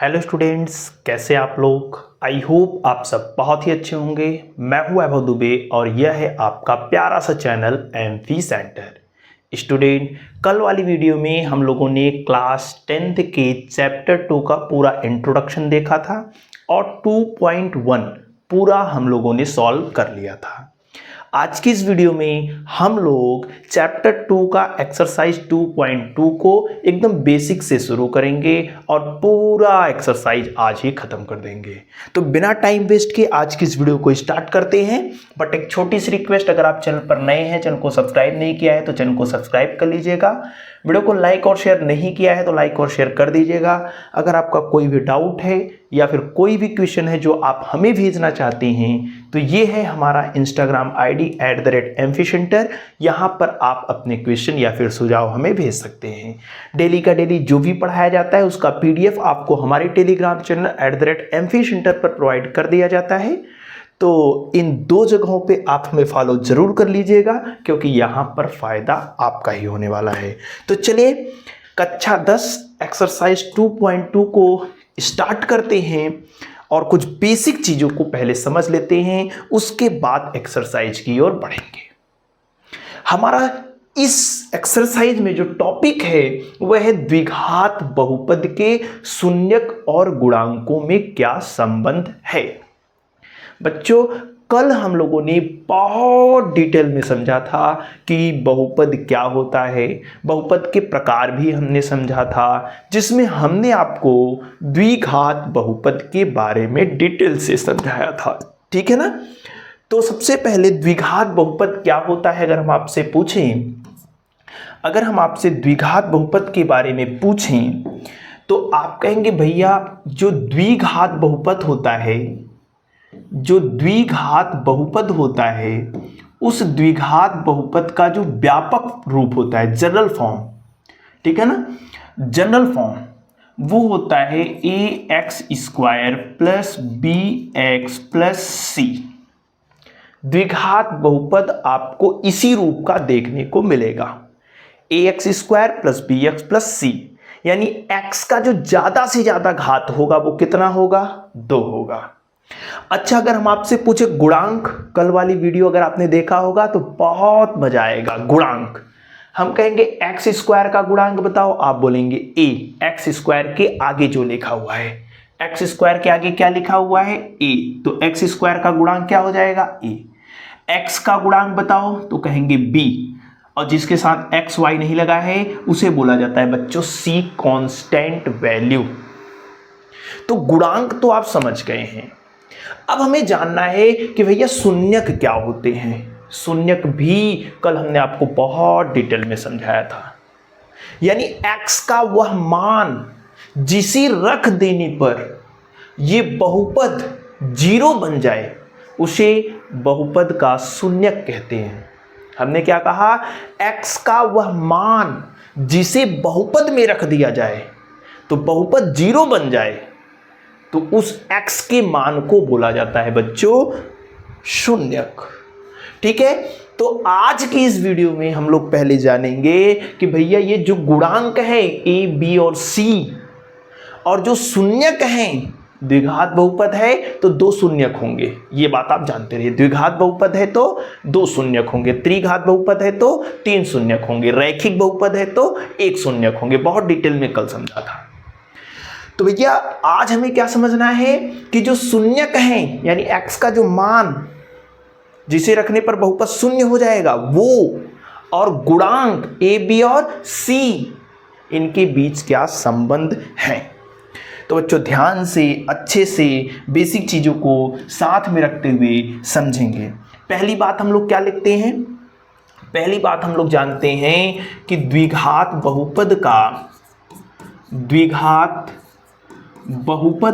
Hello students, कैसे आप लोग। आई होप आप सब बहुत ही अच्छे होंगे। मैं हूं वैभव दुबे और यह है आपका प्यारा सा चैनल एमफी सेंटर। स्टूडेंट, कल वाली वीडियो में हम लोगों ने क्लास 10th के चैप्टर 2 का पूरा इंट्रोडक्शन देखा था और 2.1 पूरा हम लोगों ने सॉल्व कर लिया था। आज की इस वीडियो में हम लोग चैप्टर 2 का एक्सरसाइज 2.2 को एकदम बेसिक से शुरू करेंगे और पूरा एक्सरसाइज आज ही खत्म कर देंगे। तो बिना टाइम वेस्ट के आज की इस वीडियो को स्टार्ट करते हैं। बट एक छोटी सी रिक्वेस्ट, अगर आप चैनल पर नए हैं, चैनल को सब्सक्राइब नहीं किया है तो चैनल को सब्सक्राइब कर लीजिएगा। वीडियो को लाइक और शेयर नहीं किया है तो लाइक और शेयर कर दीजिएगा। अगर आपका कोई भी डाउट है या फिर कोई भी क्वेश्चन है जो आप हमें भेजना चाहते हैं तो ये है हमारा इंस्टाग्राम आईडी @mfcenter। यहाँ पर आप अपने क्वेश्चन या फिर सुझाव हमें भेज सकते हैं। डेली का डेली जो भी पढ़ाया जाता है उसका PDF आपको हमारे टेलीग्राम चैनल @mfcenter पर प्रोवाइड कर दिया जाता है। तो इन दो जगहों पे आप हमें फॉलो जरूर कर लीजिएगा क्योंकि यहाँ पर फायदा आपका ही होने वाला है। तो चलिए कक्षा 10 एक्सरसाइज 2.2 को स्टार्ट करते हैं और कुछ बेसिक चीज़ों को पहले समझ लेते हैं, उसके बाद एक्सरसाइज की ओर बढ़ेंगे। हमारा इस एक्सरसाइज में जो टॉपिक है वह है द्विघात बहुपद के शून्यक और गुणांकों में क्या संबंध है। बच्चों, कल हम लोगों ने बहुत डिटेल में समझा था कि बहुपद क्या होता है, बहुपद के प्रकार भी हमने समझा था, जिसमें हमने आपको द्विघात बहुपद के बारे में डिटेल से समझाया था। ठीक है ना। तो सबसे पहले द्विघात बहुपद क्या होता है, अगर हम आपसे द्विघात बहुपद के बारे में पूछें तो आप कहेंगे भैया जो द्विघात बहुपद होता है उस द्विघात बहुपद का जो व्यापक रूप होता है, जनरल फॉर्म, ठीक है ना, जनरल फॉर्म वो होता है ax² + bx + c। द्विघात बहुपद आपको इसी रूप का देखने को मिलेगा, ax² + bx + c। यानी x का जो ज्यादा से ज्यादा घात होगा वो कितना होगा, 2 होगा। अच्छा, अगर हम आपसे पूछे गुणांक, कल वाली वीडियो अगर आपने देखा होगा तो बहुत मजा आएगा। गुणांक हम कहेंगे x² का गुणांक बताओ, आप बोलेंगे a। x² के आगे जो लिखा हुआ है, x² के आगे क्या लिखा हुआ है, a, तो x² का गुणांक क्या हो जाएगा, a। x का गुणांक बताओ तो कहेंगे b, और जिसके साथ x y नहीं लगा है उसे बोला जाता है बच्चों c, कांस्टेंट वैल्यू। तो गुणांक तो आप समझ गए हैं। अब हमें जानना है कि भैया शून्यक क्या होते हैं। शून्यक भी कल हमने आपको बहुत डिटेल में समझाया था। यानी x का वह मान जिसे रख देने पर ये बहुपद 0 बन जाए उसे बहुपद का शून्यक कहते हैं। हमने क्या कहा, x का वह मान जिसे बहुपद में रख दिया जाए तो बहुपद 0 बन जाए तो उस x के मान को बोला जाता है बच्चों शून्यक। ठीक है। तो आज की इस वीडियो में हम लोग पहले जानेंगे कि भैया ये जो गुणांक है a, b और c, और जो शून्यक हैं, द्विघात बहुपद है तो 2 शून्यक होंगे, ये बात आप जानते रहिए। द्विघात बहुपद है तो 2 शून्यक होंगे, त्रिघात बहुपद है तो 3 शून्यक होंगे, रैखिक बहुपद है तो 1 शून्यक होंगे। बहुत डिटेल में कल समझा था। तो भैया आज हमें क्या समझना है कि जो शून्यक हैं, यानी x का जो मान जिसे रखने पर बहुपद शून्य हो जाएगा वो, और गुणांक a, b और c, इनके बीच क्या संबंध है। तो बच्चों ध्यान से अच्छे से बेसिक चीजों को साथ में रखते हुए समझेंगे। पहली बात हम लोग क्या लिखते हैं, पहली बात हम लोग जानते हैं कि द्विघात बहुपद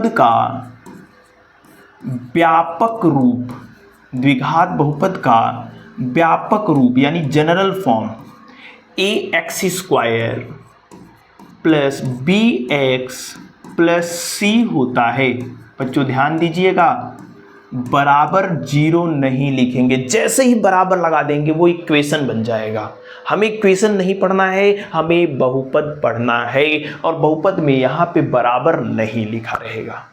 का व्यापक रूप, द्विघात बहुपद का व्यापक रूप यानी general form ax² + bx + c होता है। बच्चों ध्यान दीजिएगा, बराबर 0 नहीं लिखेंगे। जैसे ही बराबर लगा देंगे वो इक्वेशन बन जाएगा। हमें इक्वेशन नहीं पढ़ना है, हमें बहुपद पढ़ना है, और बहुपद में यहाँ पे बराबर नहीं लिखा रहेगा।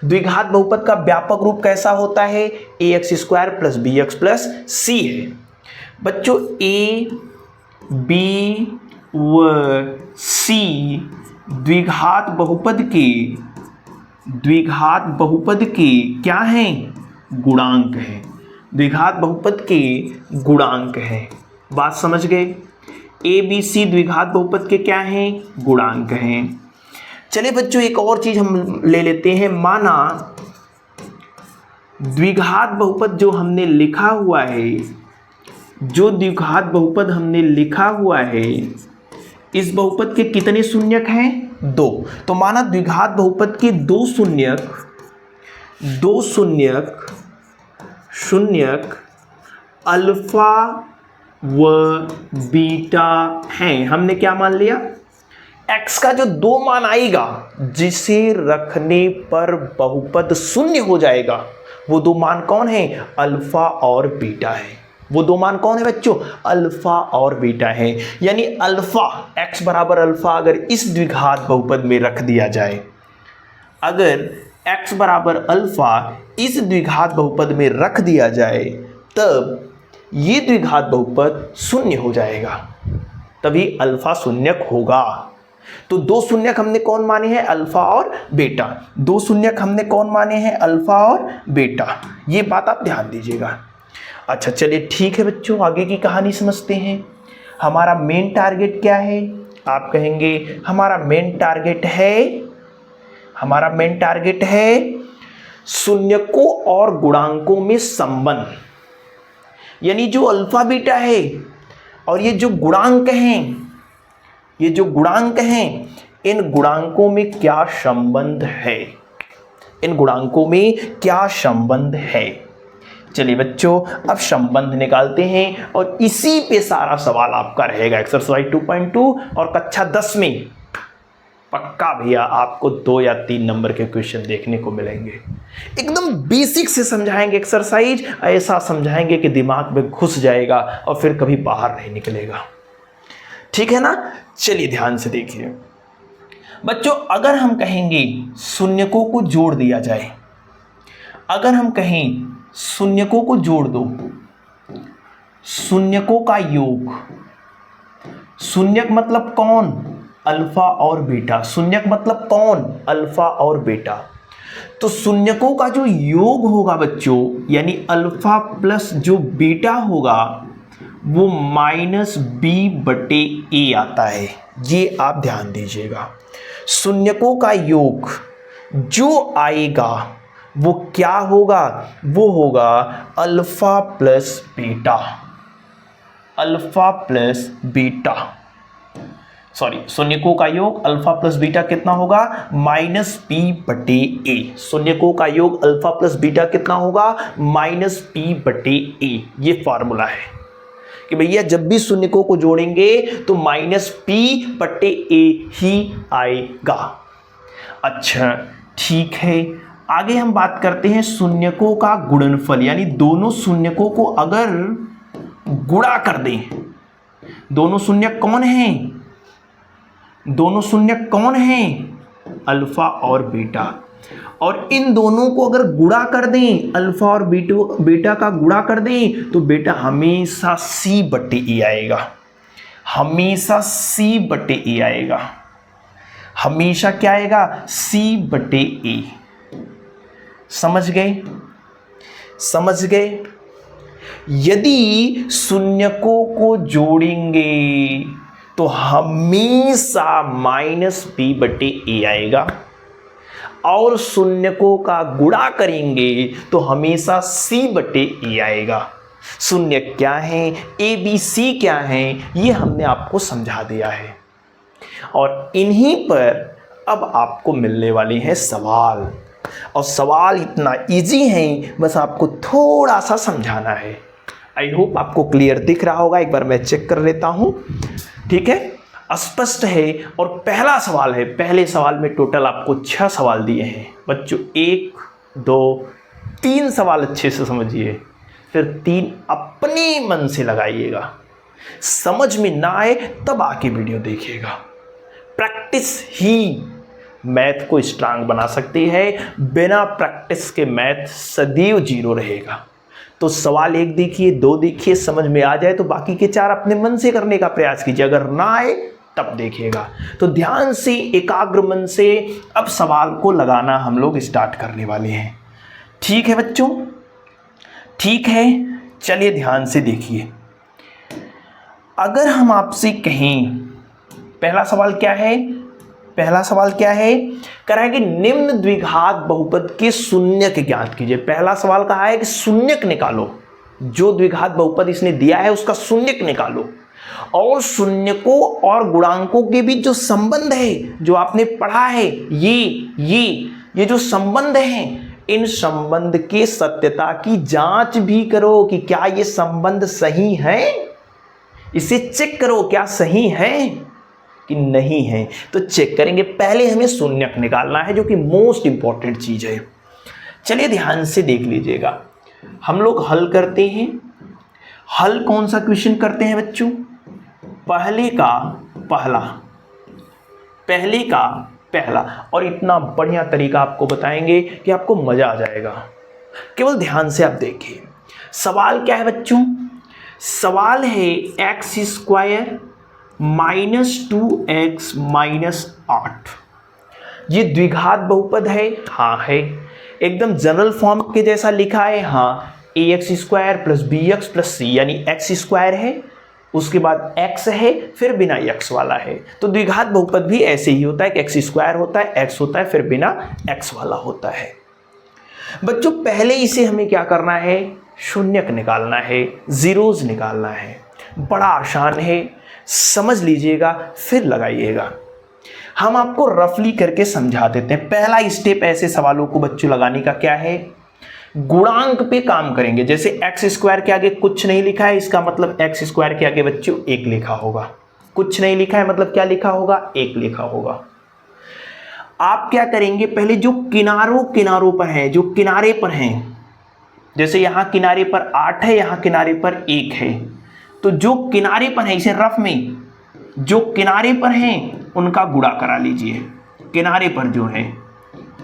द्विघात बहुपद का व्यापक रूप कैसा होता है? ax² plus bx plus c है। बच्चों a, b व c द्विघात बहुपद के क्या हैं? गुणांक हैं। द्विघात बहुपद के गुणांक हैं। बात समझ गए? a b c द्विघात बहुपद के क्या हैं? गुणांक हैं। चलिए बच्चों एक और चीज हम ले लेते हैं। माना द्विघात बहुपद जो हमने लिखा हुआ है, इस बहुपद के कितने शून्यक हैं? 2। तो माना द्विघात बहुपद के दो शून्यक अल्फा व बीटा हैं। हमने क्या मान लिया? x का जो 2 मान आएगा जिसे रखने पर बहुपद शून्य हो जाएगा, वो 2 मान कौन है? अल्फा और बीटा है। वो 2 मान कौन है बच्चों? अल्फा और बीटा है। यानी अल्फा, x बराबर अल्फा अगर इस द्विघात बहुपद में रख दिया जाए, अगर x बराबर अल्फा इस द्विघात बहुपद में रख दिया जाए, तब ये द्विघात बहुपद शून्य हो जाएगा, तभी अल्फा शून्यक होगा। तो 2 शून्यक हमने कौन माने हैं? अल्फा और बीटा। 2 शून्यक हमने कौन माने हैं? अल्फा और बीटा। ये बात आप ध्यान दीजिएगा। अच्छा चलिए ठीक है बच्चों, आगे की कहानी समझते हैं। हमारा मेन टारगेट क्या है? आप कहेंगे हमारा मेन टारगेट है शून्यकों और गुणांकों में संबंध। यानी जो अल्फा बीटा है और ये जो गुणांक हैं, इन गुणांकों में क्या संबंध है? चलिए बच्चों अब संबंध निकालते हैं, और इसी पे सारा सवाल आपका रहेगा एक्सरसाइज 2.2 और कक्षा 10 में। पक्का भैया आपको 2 या 3 नंबर के क्वेश्चन देखने को मिलेंगे। एकदम बेसिक से समझाएंगे एक्सरसाइज, ऐसा समझाएंगे कि दिमाग में घुस जाएगा और फिर कभी बाहर नहीं निकलेगा। ठीक है ना? चलिए ध्यान से देखिए बच्चों, अगर हम कहेंगे शून्यकों को जोड़ दिया जाए, अगर हम कहें शून्यकों को जोड़ दो, शून्यकों का योग, शून्यक मतलब कौन? अल्फा और बीटा। शून्यक मतलब कौन? अल्फा और बीटा। तो शून्यकों का जो योग होगा बच्चों, यानी अल्फा प्लस जो बीटा होगा, वो -b/a आता है। ये आप ध्यान दीजिएगा। शून्यकों का योग जो आएगा वो क्या होगा? वो होगा अल्फा प्लस बीटा। शून्यकों का योग अल्फा प्लस बीटा कितना होगा? -p/a। शून्यकों का योग अल्फा प्लस बीटा कितना होगा? -p/a। ये फॉर्मूला है कि भैया जब भी शून्यकों को जोड़ेंगे तो -p/a ही आएगा। अच्छा ठीक है, आगे हम बात करते हैं शून्यकों का गुणनफल, यानी दोनों शून्यकों को अगर गुणा कर दें। दोनों शून्यक कौन हैं? अल्फा और बीटा। और इन दोनों को अगर गुणा कर दें, अल्फा और बीटा का गुणा कर दें, तो बेटा हमेशा c/a आएगा। हमेशा क्या आएगा? c/a। समझ गए? यदि शून्यकों को जोड़ेंगे तो हमेशा -p/a आएगा, और शून्यकों का गुणा करेंगे तो हमेशा c/a आएगा। शून्य क्या है, a b c क्या है, ये हमने आपको समझा दिया है। और इन्हीं पर अब आपको मिलने वाले हैं सवाल, और सवाल इतना इजी है, बस आपको थोड़ा सा समझाना है। आई होप आपको क्लियर दिख रहा होगा। एक बार मैं चेक कर लेता हूं। ठीक है, स्पष्ट है। और पहला सवाल है, पहले सवाल में टोटल आपको 6 सवाल दिए हैं बच्चों, 1 2 3 सवाल अच्छे से समझिए, फिर 3 अपने मन से लगाइएगा। समझ में ना आए तब आके वीडियो देखिएगा। प्रैक्टिस ही मैथ को स्ट्रांग बना सकती है, बिना प्रैक्टिस के मैथ सदैव 0 रहेगा। तो सवाल 1 देखिए, 2 देखिए, समझ में आ जाए तो बाकी के 4 अपने मन से करने का प्रयास कीजिए, अगर ना आए तब देखिएगा। तो ध्यान से, एकाग्र मन से अब सवाल को लगाना हम लोग स्टार्ट करने वाले हैं। ठीक है बच्चों, ठीक है, चलिए ध्यान से देखिए। अगर हम आपसे कहें, पहला सवाल क्या है, पहला सवाल क्या है, कह रहा है कि निम्न द्विघात बहुपद के शून्यक ज्ञात कीजिए। पहला सवाल कहा है कि शून्यक निकालो, जो द्विघात बहुपद इसने दिया है उसका शून्यक निकालो, और शून्यकों और गुणांकों के बीच जो संबंध है, जो आपने पढ़ा है, ये जो संबंध है, इन संबंध के सत्यता की जांच भी करो कि क्या ये संबंध सही है। इसे चेक करो क्या सही है कि नहीं है। तो चेक करेंगे, पहले हमें शून्यक निकालना है, जो कि मोस्ट इंपॉर्टेंट चीज है। चलिए ध्यान से देख लीजिएगा, हम लोग हल करते हैं। हल कौन सा क्वेश्चन करते हैं बच्चों? पहले का पहला, और इतना बढ़िया तरीका आपको बताएंगे कि आपको मजा आ जाएगा। केवल ध्यान से आप देखिए। सवाल क्या है बच्चों? सवाल है x² - 2x - 8। ये द्विघात बहुपद है? हाँ है। एकदम जनरल फॉर्म के जैसा लिखा है? हाँ। ax² + bx + c, यानी x² है, उसके बाद x है, फिर बिना x वाला है। तो द्विघात बहुपद भी ऐसे ही होता है कि x² होता है, x होता है, फिर बिना x वाला होता है। बच्चों पहले इसे हमें क्या करना है? शून्यक निकालना है, जीरोज निकालना है। बड़ा आसान है, समझ लीजिएगा फिर लगाइएगा। हम आपको रफली करके समझा देते हैं। पहला स्टेप ऐसे सवालों को बच्चों लगाने का क्या है? गुणांक पे काम करेंगे। जैसे x² के आगे कुछ नहीं लिखा है, इसका मतलब x² के आगे बच्चों 1 लिखा होगा। कुछ नहीं लिखा है मतलब क्या लिखा होगा? 1 लिखा होगा। आप क्या करेंगे? पहले जो किनारों पर है, जो किनारे पर हैं, जैसे यहां किनारे पर 8 है, यहां किनारे पर 1 है, तो जो किनारे पर है, इसे रफ में जो किनारे पर हैं उनका गुणा करा लीजिए। किनारे पर जो है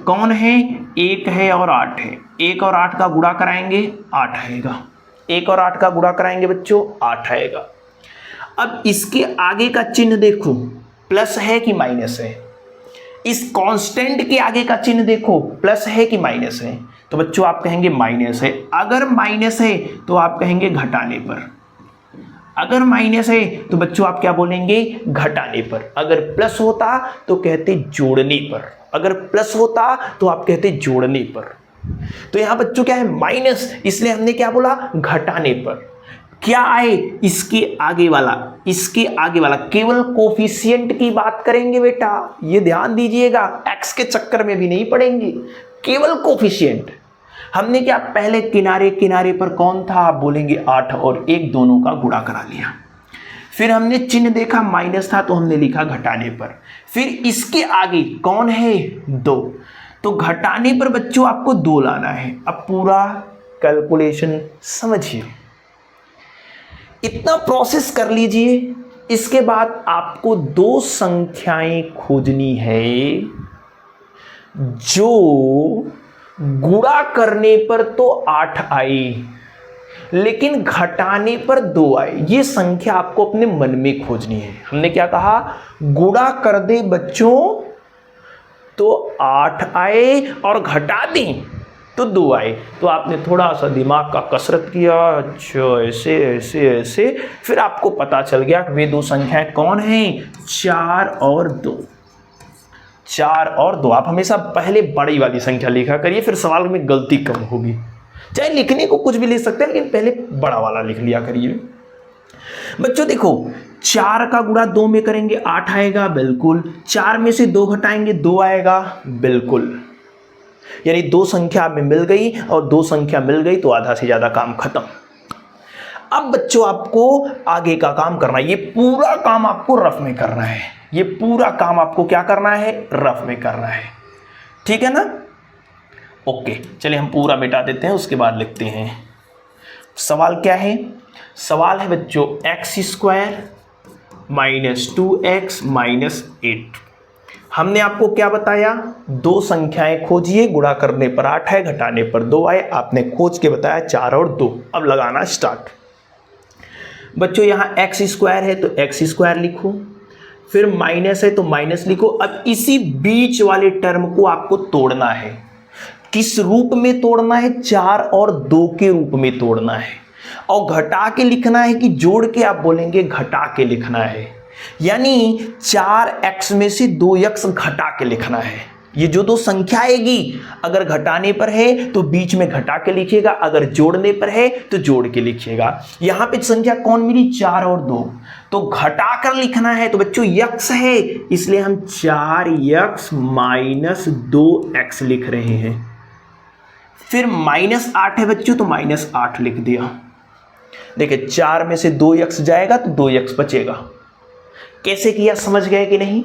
कौन है? 1 है और 8 है। 1 और 8 का गुणा कराएंगे, 8 आएगा। 1 और 8 का गुणा कराएंगे बच्चों, 8 आएगा। अब इसके आगे का चिन्ह देखो, प्लस है कि माइनस है? इस कांस्टेंट के आगे का चिन्ह देखो, प्लस है कि माइनस है? तो बच्चों आप कहेंगे माइनस है। अगर माइनस है तो आप कहेंगे घटाने पर। अगर माइनस है तो बच्चों आप क्या बोलेंगे? घटाने पर। अगर प्लस होता तो कहते जोड़ने पर। अगर प्लस होता तो आप कहते जोड़ने पर। तो यहां बच्चों क्या है? माइनस, इसलिए हमने क्या बोला? घटाने पर। क्या आए? इसके आगे वाला, इसके आगे वाला। केवल कोफिशिएंट की बात करेंगे बेटा, ये ध्यान दीजिएगा, एक्स के चक्कर में भी नहीं पड़ेंगे, केवल कोफिशिएंट। हमने क्या पहले किनारे पर कौन था? आप बोलेंगे 8 और 1 दोनों का गुणा करा लिया। फिर हमने चिन्ह देखा माइनस था तो हमने लिखा घटाने पर। फिर इसके आगे कौन है? 2, तो घटाने पर बच्चों आपको 2 लाना है। अब पूरा कैलकुलेशन समझिए, इतना प्रोसेस कर लीजिए। इसके बाद आपको 2 संख्याएं खोजनी है जो गुणा करने पर तो 8 आई लेकिन घटाने पर 2 आए। ये संख्या आपको अपने मन में खोजनी है। हमने क्या कहा? गुणा कर दे बच्चों तो 8 आए और घटा दें तो 2 आए। तो आपने थोड़ा सा दिमाग का कसरत किया, अच्छा ऐसे ऐसे ऐसे, फिर आपको पता चल गया कि वे 2 संख्याएं कौन हैं? 4 और 2। 4 और 2। आप हमेशा पहले बड़ी वाली संख्या लिखा करिए, फिर सवाल में गलती कम होगी। चाहे लिखने को कुछ भी लिख सकते हैं, लेकिन पहले बड़ा वाला लिख लिया करिए। बच्चों देखो, 4 का गुणा 2 में करेंगे 8 आएगा, बिल्कुल। 4 में से 2 घटाएंगे 2 आएगा, बिल्कुल। यानी 2 संख्या में मिल गई, और 2 संख्या मिल गई तो आधा से ज्यादा काम खत्म। अब बच्चों आपको आगे का काम करना है। ये पूरा काम आपको रफ में करना है। ये पूरा काम आपको क्या करना है? रफ में करना है। ठीक है ना? ओके, चलिए हम पूरा मिटा देते हैं, उसके बाद लिखते हैं। सवाल क्या है? सवाल है बच्चों x square minus 2x minus 8। हमने आपको क्या बताया? दो संख्याएं खोजिए, गुणा करने पर 8 है, घटाने पर 2 आए। आपने खोज के बताया 4 और 2। अब लगाना स्टार्ट। बच्चों यहाँ एक्स स्क्वायर है तो एक्स स्क्वायर लिखो, फिर माइनस है तो माइनस लिखो। अब इसी बीच वाले टर्म को आपको तोड़ना है। किस रूप में तोड़ना है? 4 और 2 के रूप में तोड़ना है। और घटा के लिखना है कि जोड़ के? आप बोलेंगे घटा के लिखना है, यानी 4x में से 2x घटा के लिखना है। ये जो दो संख्या आएगी, अगर घटाने पर है तो बीच में घटा के लिखिएगा, अगर जोड़ने पर है तो जोड़ के लिखिएगा। यहां पे संख्या कौन मिली? 4 और 2, तो घटा कर लिखना है। तो बच्चों x है, इसलिए हम 4x माइनस 2x लिख रहे हैं। फिर माइनस 8 है बच्चों, तो माइनस 8 लिख दिया। देखिए 4 में से 2x जाएगा तो 2x बचेगा। कैसे किया, समझ गए कि नहीं?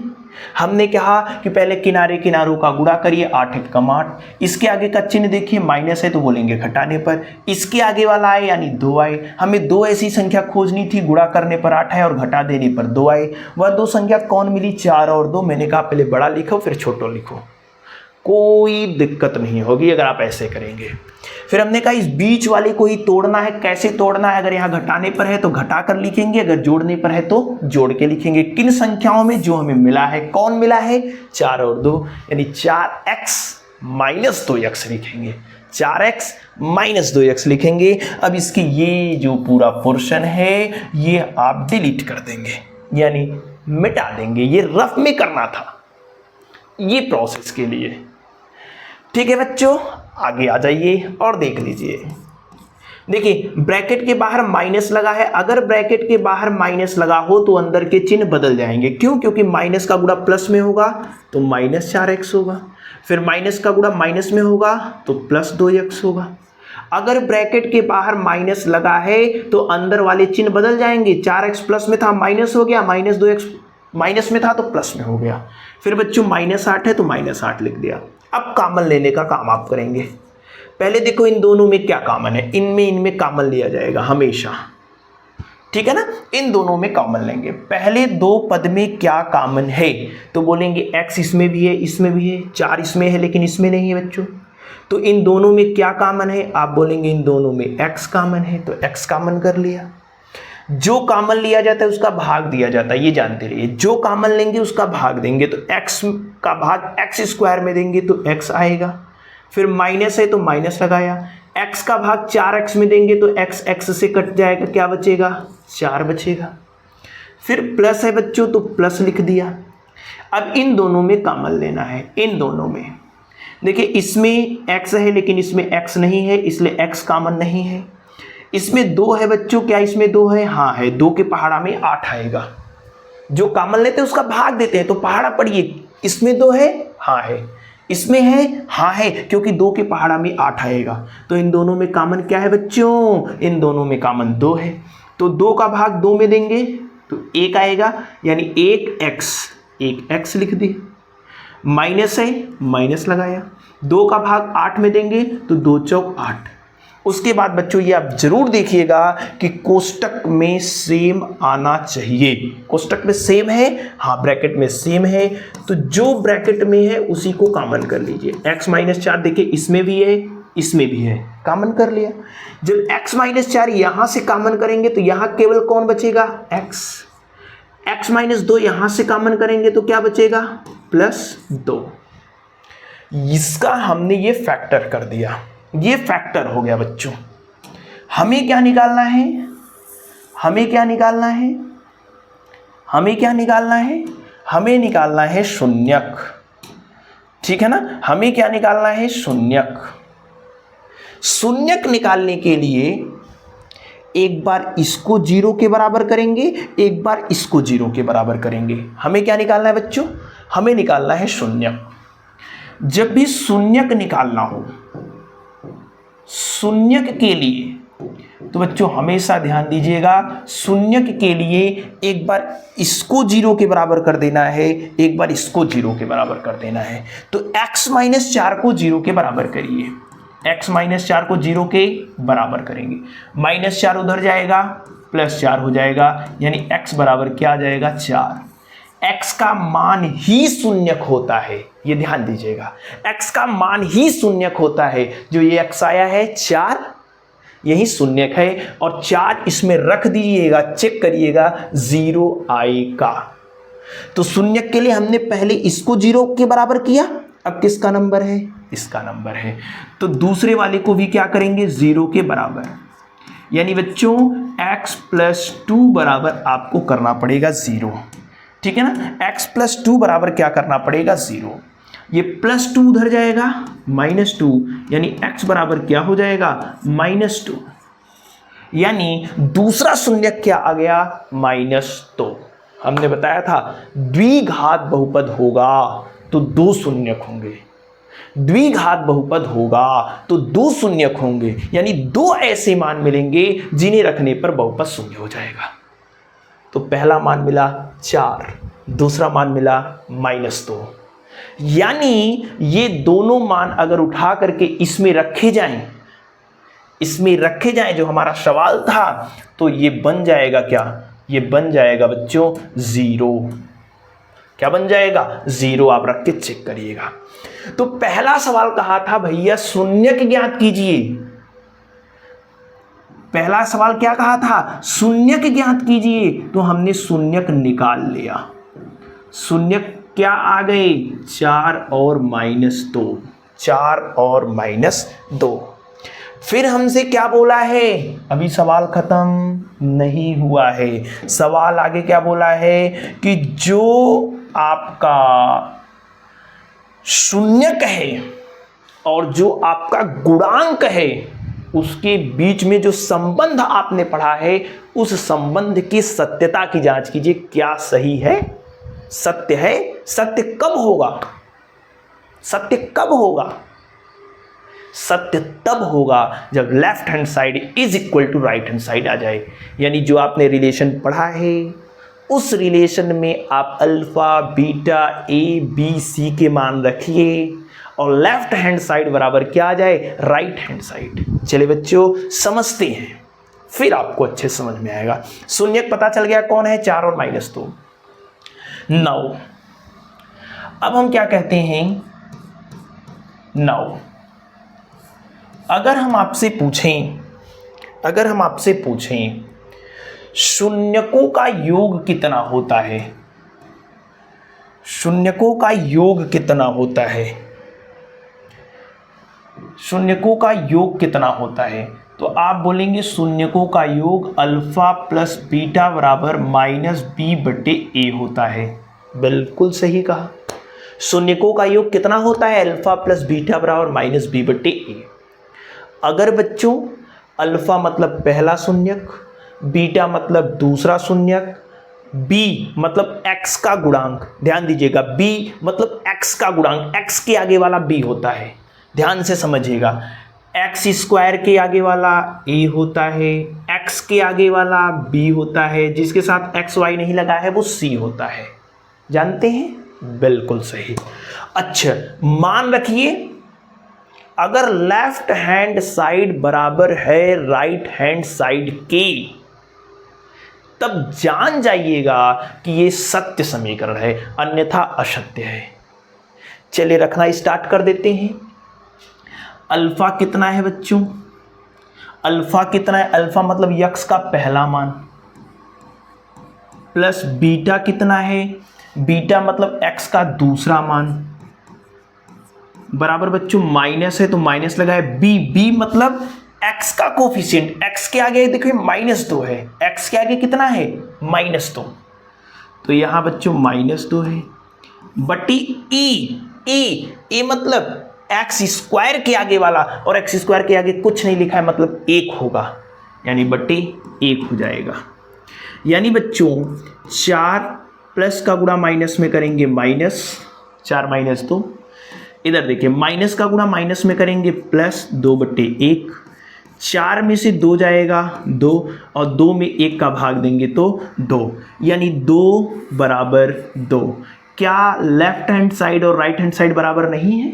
हमने कहा कि पहले किनारे किनारों का गुणा करिए, 8 एकम 8। इसके आगे का चिन्ह देखिए, माइनस है तो बोलेंगे घटाने पर। इसके आगे वाला आए यानी 2 आए। हमें दो ऐसी संख्या खोजनी थी, गुणा करने पर 8 है और घटा देने पर 2 आए। वह दो संख्या कौन मिली? 4 और 2। मैंने कहा पहले बड़ा लिखो फिर छोटा लिखो, कोई दिक्कत नहीं होगी अगर आप ऐसे करेंगे। फिर हमने कहा इस बीच वाले को ही तोड़ना है। कैसे तोड़ना है? अगर यहाँ घटाने पर है तो घटा कर लिखेंगे, अगर जोड़ने पर है तो जोड़ के लिखेंगे। किन संख्याओं में? जो हमें मिला है। कौन मिला है? 4 और 2, यानी 4x माइनस 2x लिखेंगे। 4x माइनस 2x लिखेंगे। अब इसकी ये जो पूरा पोर्शन है ये आप डिलीट कर देंगे, यानी मिटा देंगे। ये रफ में करना था ये प्रोसेस के लिए। ठीक है बच्चों, आगे आ जाइए और देख लीजिए। देखिए ब्रैकेट के बाहर माइनस लगा है। अगर ब्रैकेट के बाहर माइनस लगा हो तो अंदर के चिन्ह बदल जाएंगे। क्यों? क्योंकि माइनस का गुणा प्लस में होगा तो माइनस 4x होगा, फिर माइनस का गुणा माइनस में होगा तो प्लस 2x होगा। अगर ब्रैकेट के बाहर माइनस लगा है तो अंदर वाले चिन्ह बदल जाएंगे। 4x प्लस में था माइनस हो गया, माइनस 2x माइनस में था तो प्लस में हो गया। फिर बच्चों माइनस 8 है तो माइनस 8 लिख दिया। अब कॉमन लेने का काम आप करेंगे। पहले देखो इन दोनों में क्या कॉमन है। इनमें कॉमन लिया जाएगा हमेशा, ठीक है ना? इन दोनों में कॉमन लेंगे। पहले दो पद में क्या कॉमन है? तो बोलेंगे x इसमें भी है, इसमें भी है, 4 इसमें है लेकिन इसमें नहीं है बच्चों। तो इन दोनों में क्या कॉमन है? आप बोलेंगे इन दोनों में x कॉमन है, तो x कॉमन कर लिया। जो कॉमन लिया जाता है उसका भाग दिया जाता है, ये जानते रहिए। जो कॉमन लेंगे उसका भाग देंगे, तो x का भाग x स्क्वायर में देंगे तो x आएगा। फिर माइनस है तो माइनस लगाया। x का भाग 4x में देंगे तो x से कट जाएगा, क्या बचेगा? 4 बचेगा। फिर प्लस है बच्चों तो प्लस लिख दिया। अब इन दोनों में कॉमन लेना है। इन दोनों में देखिए इसमें x है लेकिन इसमें x नहीं है, इसलिए x कॉमन नहीं है। इसमें 2 है बच्चों, क्या इसमें 2 है? हाँ है। 2 के पहाड़ा में 8 आएगा। जो कॉमन लेते हैं उसका भाग देते हैं, तो पहाड़ा पढ़िए। इसमें 2 है? हाँ है। इसमें है? हाँ है, क्योंकि 2 के पहाड़ा में 8 आएगा। तो इन दोनों में कॉमन क्या है बच्चों? इन दोनों में कॉमन 2 है। तो 2 का भाग 2 में देंगे तो 1 आएगा, यानी 1x लिख दिए। माइनस है, माइनस लगाया। 2 का भाग 8 में देंगे तो 2 चौक 8। उसके बाद बच्चों ये आप जरूर देखिएगा कि कोष्टक में सेम आना चाहिए। कोष्टक में सेम है? हाँ, ब्रैकेट में सेम है, तो जो ब्रैकेट में है उसी को कॉमन कर लीजिए। x माइनस 4 देखिए इसमें भी है, इसमें भी है, कॉमन कर लिया। जब x माइनस 4 यहां से कॉमन करेंगे तो यहां केवल कौन बचेगा? x माइनस 2 यहां से कॉमन करेंगे तो क्या बचेगा? प्लस 2। इसका हमने ये फैक्टर कर दिया, ये फैक्टर हो गया बच्चों। हमें क्या निकालना है? हमें क्या निकालना है? हमें क्या निकालना है? हमें निकालना है शून्यक, ठीक है ना? हमें क्या निकालना है? शून्यक। शून्यक निकालने के लिए एक बार इसको 0 के बराबर करेंगे, एक बार इसको 0 के बराबर करेंगे। हमें क्या निकालना है बच्चों? हमें निकालना है शून्यक। जब भी शून्यक निकालना हो, शून्यक के लिए तो बच्चों हमेशा ध्यान दीजिएगा, शून्यक के लिए एक बार इसको 0 के बराबर कर देना है, एक बार इसको 0 के बराबर कर देना है। तो x माइनस 4 को 0 के बराबर करिए, x माइनस 4 को 0 के बराबर करेंगे, माइनस 4 उधर जाएगा प्लस 4 हो जाएगा, यानी x बराबर क्या आ जाएगा 4। x का मान ही शून्यक होता है, ये ध्यान दीजिएगा, x का मान ही शून्यक होता है। जो ये x आया है 4 यही शून्यक है, और 4 इसमें रख दीजिएगा, चेक करिएगा 0 आएगा। तो शून्यक के लिए हमने पहले इसको 0 के बराबर किया, अब किसका नंबर है, इसका नंबर है। तो दूसरे वाले को भी क्या करेंगे 0 के बराबर, यानी बच्चों x प्लस 2 बराबर आपको करना पड़ेगा 0, ठीक है ना। x प्लस 2 बराबर क्या करना पड़ेगा 0, ये प्लस 2 उधर जाएगा माइनस 2, यानी x बराबर क्या हो जाएगा -2, यानी दूसरा शून्यक क्या आ गया -2। हमने बताया था द्विघात बहुपद होगा तो 2 शून्यक होंगे, द्विघात बहुपद होगा तो 2 शून्यक होंगे, यानी 2 ऐसे मान मिलेंगे जिन्हें रखने पर बहुपद शून्य हो जाएगा। तो पहला मान मिला 4, दूसरा मान मिला -2, यानी ये दोनों मान अगर उठा करके इसमें रखे जाएं, इसमें रखे जाएं जो हमारा सवाल था, तो ये बन जाएगा क्या, ये बन जाएगा बच्चों 0। क्या बन जाएगा 0, आप रख के चेक करिएगा। तो पहला सवाल कहा था भैया शून्यक ज्ञात कीजिए, पहला सवाल क्या कहा था शून्यक ज्ञात कीजिए, तो हमने शून्यक निकाल लिया। शून्यक क्या आ गए 4 और -2, 4 और -2। फिर हमसे क्या बोला है, अभी सवाल खत्म नहीं हुआ है, सवाल आगे क्या बोला है कि जो आपका शून्यक है और जो आपका गुणांक है उसके बीच में जो संबंध आपने पढ़ा है, उस संबंध की सत्यता की जांच कीजिए, क्या सही है, सत्य है। सत्य कब होगा, सत्य कब होगा, सत्य तब होगा जब left hand side is equal to right hand side आ जाए, यानी जो आपने रिलेशन पढ़ा है उस रिलेशन में आप alpha beta A B C के मान रखिए और लेफ्ट हैंड साइड बराबर क्या आ जाए, राइट हैंड साइड। चलिए बच्चों समझते हैं, फिर आपको अच्छे समझ में आएगा। शून्यक पता चल गया कौन है 4 और -2। 9, अब हम क्या कहते हैं 9, अगर हम आपसे पूछें शून्यकों का योग कितना होता है, शून्यकों का योग कितना होता है, शून्यकों का योग कितना होता है, तो आप बोलेंगे शून्यकों का योग अल्फा प्लस बीटा बराबर -b/a होता है। बिल्कुल सही कहा, शून्यकों का योग कितना होता है, अल्फा प्लस बीटा बराबर -b/a। अगर बच्चों अल्फा मतलब पहला शून्यक, बीटा मतलब दूसरा शून्यक, b मतलब x का गुणांक, ध्यान दीजिएगा b मतलब x का गुणांक, x के आगे वाला b होता है, ध्यान से समझिएगा, x² के आगे वाला a होता है, x के आगे वाला b होता है, जिसके साथ xy नहीं लगा है वो c होता है, जानते हैं, बिल्कुल सही। अच्छा मान रखिए अगर लेफ्ट हैंड साइड बराबर है राइट हैंड साइड के, तब जान जाइएगा कि ये सत्य समीकरण है, अन्यथा असत्य है। चलिए रखना स्टार्ट कर देते हैं। अल्फा कितना है बच्चों, अल्फा कितना है, अल्फा मतलब यक्स का पहला मान, प्लस बीटा कितना है, बीटा मतलब एक्स का दूसरा मान, बराबर बच्चों माइनस है तो माइनस लगाए, बी बी मतलब एक्स का कोफिशिएंट, एक्स के आगे देखिए -2 है, एक्स के आगे कितना है -2, तो यहां बच्चों -2 है, बटी ए मतलब x² के आगे वाला, और x² के आगे कुछ नहीं लिखा है मतलब 1 होगा, यानी बटे 1 हो जाएगा। यानी बच्चों 4 प्लस का गुणा माइनस में करेंगे -4 -2, इधर देखिए माइनस का गुणा माइनस में करेंगे +2/1, 4 में से 2 जाएगा 2, और 2 में 1 का भाग देंगे तो 2, यानी 2 बराबर 2। क्या लेफ्ट हैंड साइड और राइट हैंड साइड बराबर नहीं है?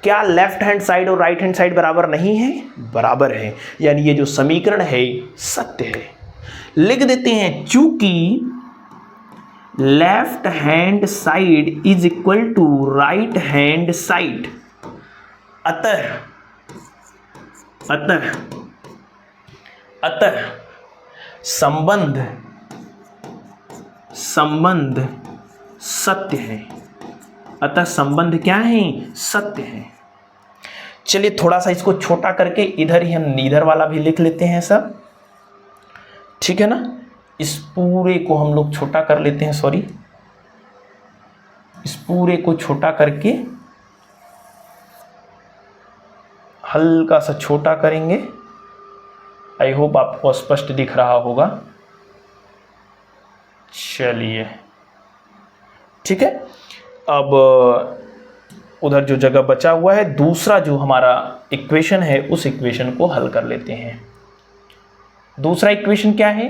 क्या लेफ्ट हैंड साइड और राइट हैंड साइड बराबर नहीं है? बराबर है, यानी ये जो समीकरण है सत्य है। लिख देते हैं, चूंकि left hand side is equal to right hand side, अतः संबंध सत्य है। अतः संबंध क्या है? सत्य है। चलिए थोड़ा सा इसको छोटा करके इधर ही हम इधर वाला भी लिख लेते हैं सब, ठीक है ना। इस पूरे को हम लोग छोटा कर लेते हैं, सॉरी, इस पूरे को छोटा करके हल्का सा छोटा करेंगे। आई होप आपको स्पष्ट दिख रहा होगा। चलिए ठीक है, अब उधर जो जगह बचा हुआ है, दूसरा जो हमारा इक्वेशन है उस इक्वेशन को हल कर लेते हैं। दूसरा इक्वेशन क्या है?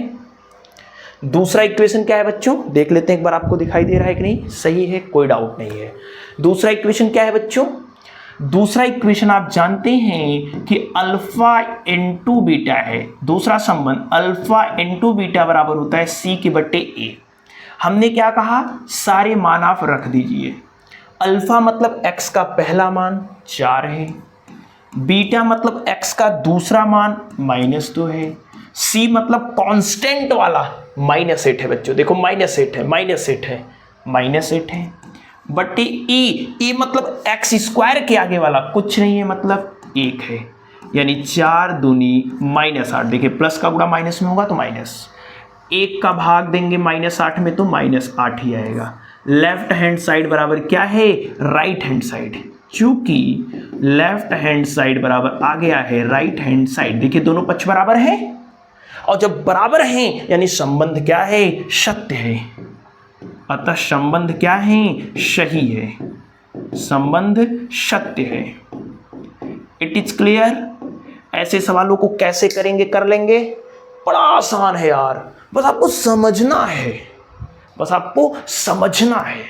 दूसरा इक्वेशन क्या है बच्चों? देख लेते हैं एक बार, आपको दिखाई दे रहा है कि नहीं? सही है, कोई डाउट नहीं है। दूसरा इक्वेशन क्या है बच्चों? दूसरा इक्वेशन आप जानते हैं कि अल्फा इंटू बीटा है। दूसरा संबंध अल्फा इंटू बीटा बराबर होता है C/A। हमने क्या कहा? सारे मान आप रख दीजिए। अल्फा मतलब x का पहला मान 4 है, बीटा मतलब x का दूसरा मान -2 है, C मतलब कांस्टेंट वाला -8 है बच्चों। देखो -8 है, बट्टी ई मतलब x² के आगे वाला कुछ नहीं है, मतलब 1 है, यानी 4 दूनी -8। देखिए प्लस का गुणा माइनस में होगा तो -1 का भाग देंगे -8 में तो -8 ही आएगा। लेफ्ट हैंड साइड बराबर क्या है? Right hand side. चूंकि लेफ्ट हैंड साइड बराबर आ गया है राइट हैंड साइड, देखिए दोनों पक्ष बराबर है, और जब बराबर हैं यानी संबंध क्या है? सत्य है। अतः संबंध क्या है? सही है, संबंध सत्य है। It is clear? ऐसे सवालों को कैसे करेंगे, कर लेंगे, बड़ा आसान है यार, बस आपको समझना है,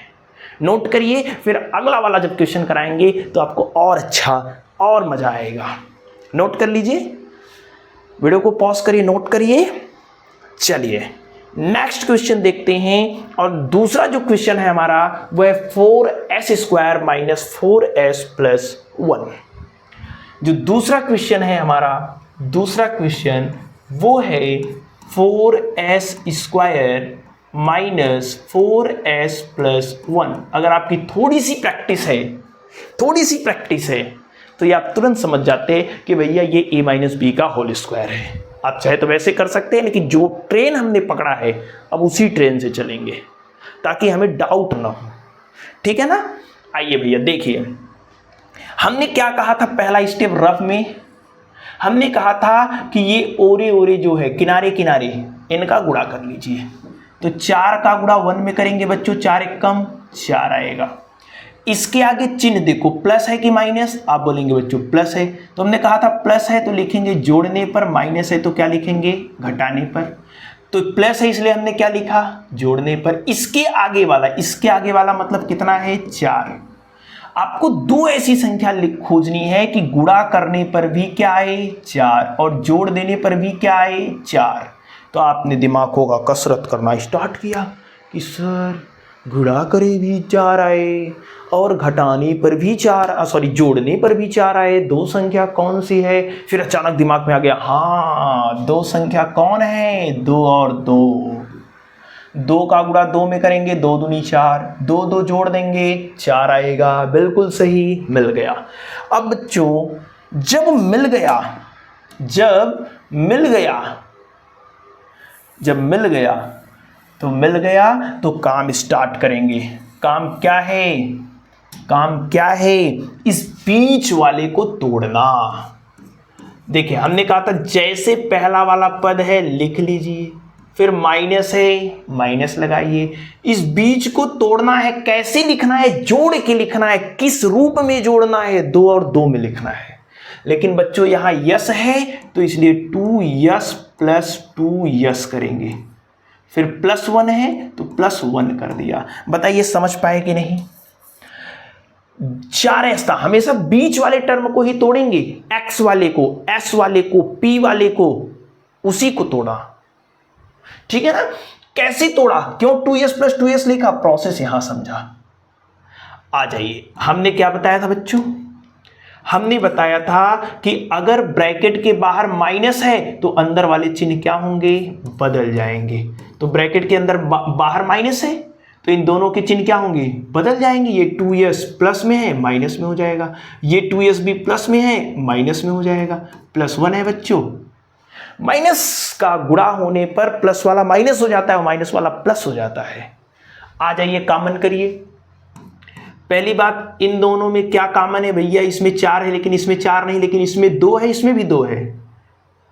नोट करिए, फिर अगला वाला जब क्वेश्चन कराएंगे तो आपको और अच्छा और मजा आएगा। नोट कर लीजिए, वीडियो को पॉज करिए, नोट करिए। चलिए नेक्स्ट क्वेश्चन देखते हैं, और दूसरा जो क्वेश्चन है हमारा वो है 4s² - 4s + 1। जो दूसरा क्वेश्चन है हमारा, दूसरा क्वेश्चन वो है 4s² - 4s + 1। अगर आपकी थोड़ी सी प्रैक्टिस है तो ये आप तुरंत समझ जाते कि भैया ये a - b का होल स्क्वायर है। आप चाहे तो वैसे कर सकते हैं, लेकिन जो ट्रेन हमने पकड़ा है अब उसी ट्रेन से चलेंगे ताकि हमें डाउट ना हो, ठीक है ना। आइए भैया देखिए, हमने क्या कहा था पहला स्टेप रफ में? हमने कहा था कि ये ओरे जो है किनारे इनका गुणा कर लीजिए। तो 4 का गुणा 1 में करेंगे बच्चों, 4 × 1 = 4 आएगा। इसके आगे चिन्ह देखो, प्लस है कि माइनस? आप बोलेंगे बच्चों प्लस है, तो हमने कहा था प्लस है तो लिखेंगे जोड़ने पर, माइनस है तो क्या लिखेंगे? घटाने पर। तो प्लस है इसलिए हमने क्या लिखा? जोड़ने पर। इसके आगे वाला मतलब कितना है? 4। आपको 2 ऐसी संख्या खोजनी है कि गुणा करने पर भी क्या आए? 4, और जोड़ देने पर भी क्या आए? 4। तो आपने दिमागों का कसरत करना स्टार्ट किया कि सर गुणा करे भी 4 आए और घटाने पर भी 4, जोड़ने पर भी 4 आए, 2 संख्या कौन सी है? फिर अचानक दिमाग में आ गया, हाँ 2 संख्या कौन है? 2 और 2। 2 का गुणा 2 में करेंगे, 2 दूनी 4, 2 जोड़ देंगे 4 आएगा। बिल्कुल सही, मिल गया। अब बच्चों जब मिल गया तो काम स्टार्ट करेंगे। काम क्या है? इस बीच वाले को तोड़ना। देखिए हमने कहा था जैसे पहला वाला पद है लिख लीजिए, फिर माइनस है माइनस लगाइए, इस बीच को तोड़ना है। कैसे लिखना है? जोड़ के लिखना है। किस रूप में जोड़ना है? 2 और 2 में लिखना है। लेकिन बच्चों यहां यस है तो इसलिए 2s प्लस 2s करेंगे, फिर +1 है तो +1 कर दिया। बताइए समझ पाए कि नहीं? 4s था, हमेशा बीच वाले टर्म को ही तोड़ेंगे, x वाले को, s वाले को, p वाले को, उसी को तोड़ा। ठीक है ना? कैसे तोड़ा? क्यों 2s प्लस 2s लिखा? प्रोसेस यहां समझा। आ जाइए, हमने क्या बताया था बच्चों? हमने बताया था कि अगर ब्रैकेट के बाहर माइनस है तो अंदर वाले चिन्ह क्या होंगे? बदल जाएंगे। तो ब्रैकेट के अंदर बाहर माइनस है तो इन दोनों के चिन्ह क्या होंगे? बदल जाएंगे। ये 2s प्लस में है, माइनस में हो जाएगा। ये 2s भी प्लस में है, माइनस में हो जाएगा। +1 है बच्चों, माइनस का गुणा होने पर प्लस वाला माइनस हो जाता है और माइनस वाला प्लस हो जाता है। आ जाइए, कॉमन करिए। पहली बात, इन दोनों में क्या कॉमन है भैया? इसमें 4 है लेकिन इसमें 4 नहीं, लेकिन इसमें 2 है, इसमें भी 2 है।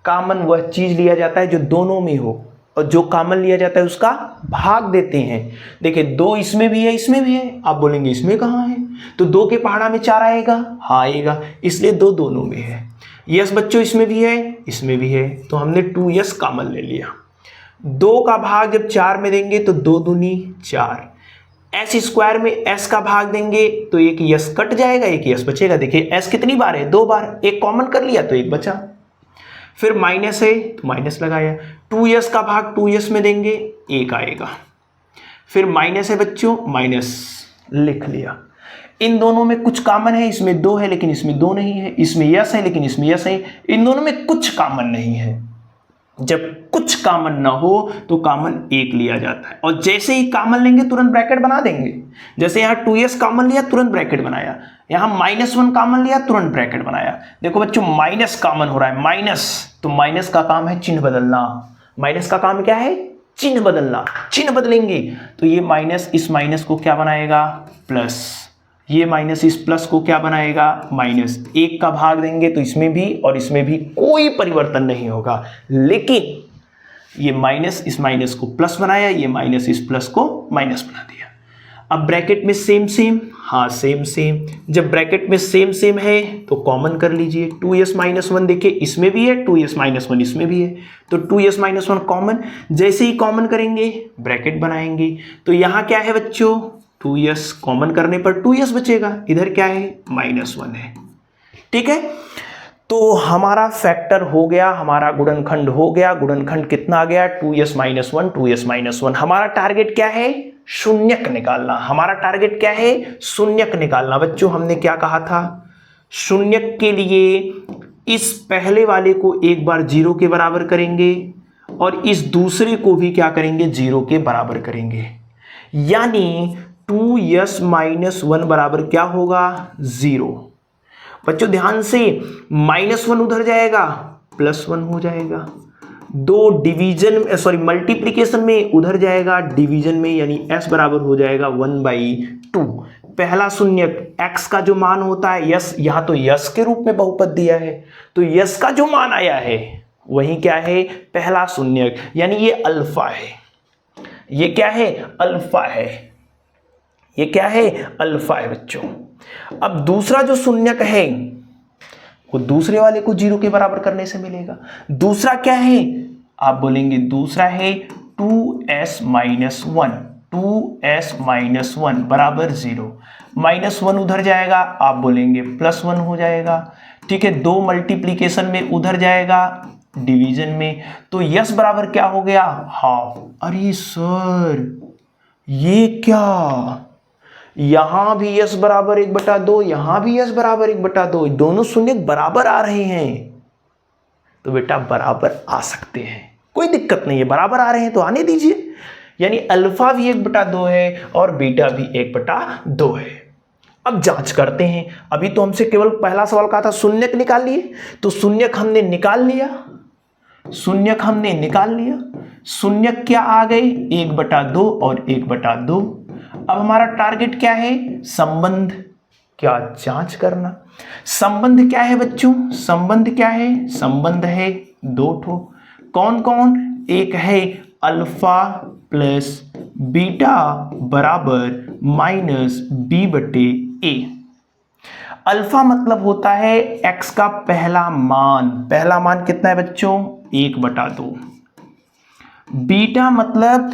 कॉमन वह चीज लिया जाता है जो दोनों में हो, और जो कॉमन लिया जाता है उसका भाग देते हैं। देखिए 2 इसमें भी है, इसमें भी है। आप बोलेंगे इसमें कहाँ है? तो 2 के पहाड़ा में 4 आएगा? हाँ आएगा, इसलिए 2 दोनों में है। यस बच्चों, इसमें भी है, इसमें भी है, तो हमने 2s कॉमन ले लिया। 2 का भाग जब 4 में देंगे तो 2 दूनी 4। s स्क्वायर में s का भाग देंगे तो एक यस कट जाएगा, एक यस बचेगा। देखिए s कितनी बार है? 2 बार, एक कॉमन कर लिया तो एक बचा। फिर माइनस है तो माइनस लगाया, 2s का भाग 2s में देंगे, एक आएगा। फिर माइनस है बच्चों, माइनस लिख लिया। इन दोनों में कुछ कॉमन है, इसमें 2 है लेकिन इसमें 2 नहीं है, इसमें यस है लेकिन इसमें यस है। इन दोनों में कुछ कॉमन नहीं है। जब कुछ कॉमन ना हो तो कॉमन एक लिया जाता है, और जैसे ही कॉमन लेंगे तुरंत ब्रैकेट बना देंगे। जैसे यहाँ 2s कॉमन लिया तुरंत ब्रैकेट बनाया, यहाँ -1 कॉमन लिया तुरंत ब्रैकेट बनाया। देखो बच्चों, माइनस कॉमन हो रहा है, माइनस, तो माइनस का काम है चिन्ह बदलना। माइनस का काम क्या है? चिन्ह बदलना। चिन्ह बदलेंगे तो ये माइनस इस माइनस को क्या बनाएगा? प्लस। ये माइनस इस प्लस को क्या बनाएगा? माइनस। एक का भाग देंगे तो इसमें भी और इसमें भी कोई परिवर्तन नहीं होगा, लेकिन ये माइनस इस माइनस को प्लस बनाया, ये माइनस इस प्लस को माइनस बना दिया। अब ब्रैकेट में सेम सेम, हाँ सेम सेम। जब ब्रैकेट में सेम सेम है तो कॉमन कर लीजिए। 2s - 1 देखिए इसमें भी है, 2s - 1 इसमें भी है, तो 2s - 1 कॉमन। जैसे ही कॉमन करेंगे ब्रैकेट बनाएंगे, तो यहाँ क्या है बच्चों? 2s कॉमन करने पर 2s बचेगा, इधर क्या है? -1 है। ठीक है, तो हमारा फैक्टर हो गया, हमारा गुणनखंड हो गया। गुणनखंड कितना आ गया? 2s - 1, 2s - 1। हमारा टारगेट क्या है? शून्यक निकालना। हमारा टारगेट क्या है? शून्यक निकालना। बच्चों हमने क्या कहा था? शून्यक के लिए इस पहले वाले को एक बार 0 के बराबर करेंगे और इस दूसरे को भी क्या करेंगे? 0 के बराबर करेंगे। यानी 2s - 1 बराबर क्या होगा? 0। बच्चों ध्यान से, -1 उधर जाएगा, +1 हो जाएगा। 2 डिवीजन सॉरी मल्टीप्लीकेशन में उधर जाएगा डिवीजन में, यानी s बराबर हो जाएगा 1/2। पहला शून्यक x का जो मान होता है, यस, यहां तो यस के रूप में बहुपद दिया है, तो यस का जो मान आया है वही क्या है? पहला शून्यक, यानी ये अल्फा है। ये क्या है? अल्फा है। ये क्या है? अल्फा है बच्चों। अब दूसरा जो शून्यक है वो दूसरे वाले को 0 के बराबर करने से मिलेगा। दूसरा क्या है? आप बोलेंगे दूसरा है 2s - 1। 2s - 1 बराबर 0। -1 उधर जाएगा, आप बोलेंगे +1 हो जाएगा। ठीक है, 2 मल्टीप्लीकेशन में उधर जाएगा डिवीजन में, तो यस बराबर क्या हो गया? हाफ। अरे सर ये क्या? यहां भी s बराबर 1/2, यहां भी s बराबर 1/2, दोनों शून्य बराबर आ रहे हैं, तो बेटा बराबर आ सकते हैं, कोई दिक्कत नहीं है। बराबर आ रहे हैं तो आने दीजिए। यानी अल्फा भी 1/2 है और बीटा भी 1/2 है। अब जांच करते हैं। अभी तो हमसे केवल पहला सवाल कहा था शून्यक निकाल लिए, तो शून्यक हमने निकाल लिया। शून्यक हमने निकाल लिया। शून्यक क्या आ गए? 1/2 और 1/2। अब हमारा टारगेट क्या है? संबंध। क्या जांच करना? संबंध क्या है बच्चों? संबंध क्या है? संबंध है 2 ठो। कौन कौन? एक है अल्फा प्लस बीटा बराबर -b/a। अल्फा मतलब होता है x का पहला मान कितना है बच्चों 1/2। बीटा मतलब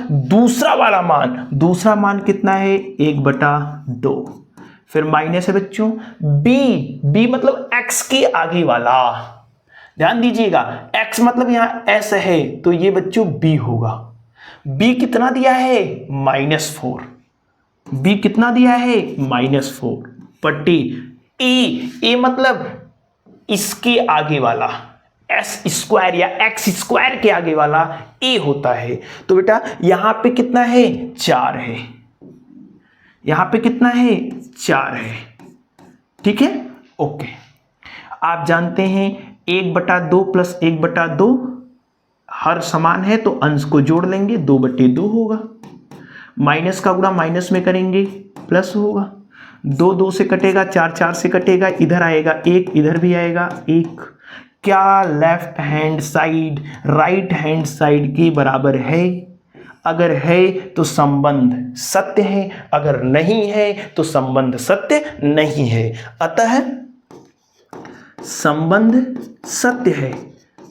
दूसरा मान कितना है 1/2। फिर माइनस है बच्चों बी मतलब x के आगे वाला, ध्यान दीजिएगा x मतलब यहां s है तो ये बच्चों b होगा। b कितना दिया है -4, b कितना दिया है -4 पट्टी ए मतलब इसके आगे वाला s² या x² के आगे वाला a होता है। तो बेटा यहां पे कितना है 4 है, यहां पे कितना है 4 है, ठीक है ओके। आप जानते हैं 1/2 प्लस 1/2 हर समान है तो अंश को जोड़ लेंगे 2/2 होगा। माइनस का गुणा माइनस में करेंगे प्लस होगा। 2 से कटेगा, 4 से कटेगा, इधर आएगा 1, इधर भी आएगा 1। क्या left hand side right hand side के बराबर है? अगर है तो संबंध सत्य है, अगर नहीं है तो संबंध सत्य नहीं है। अतः संबंध सत्य है।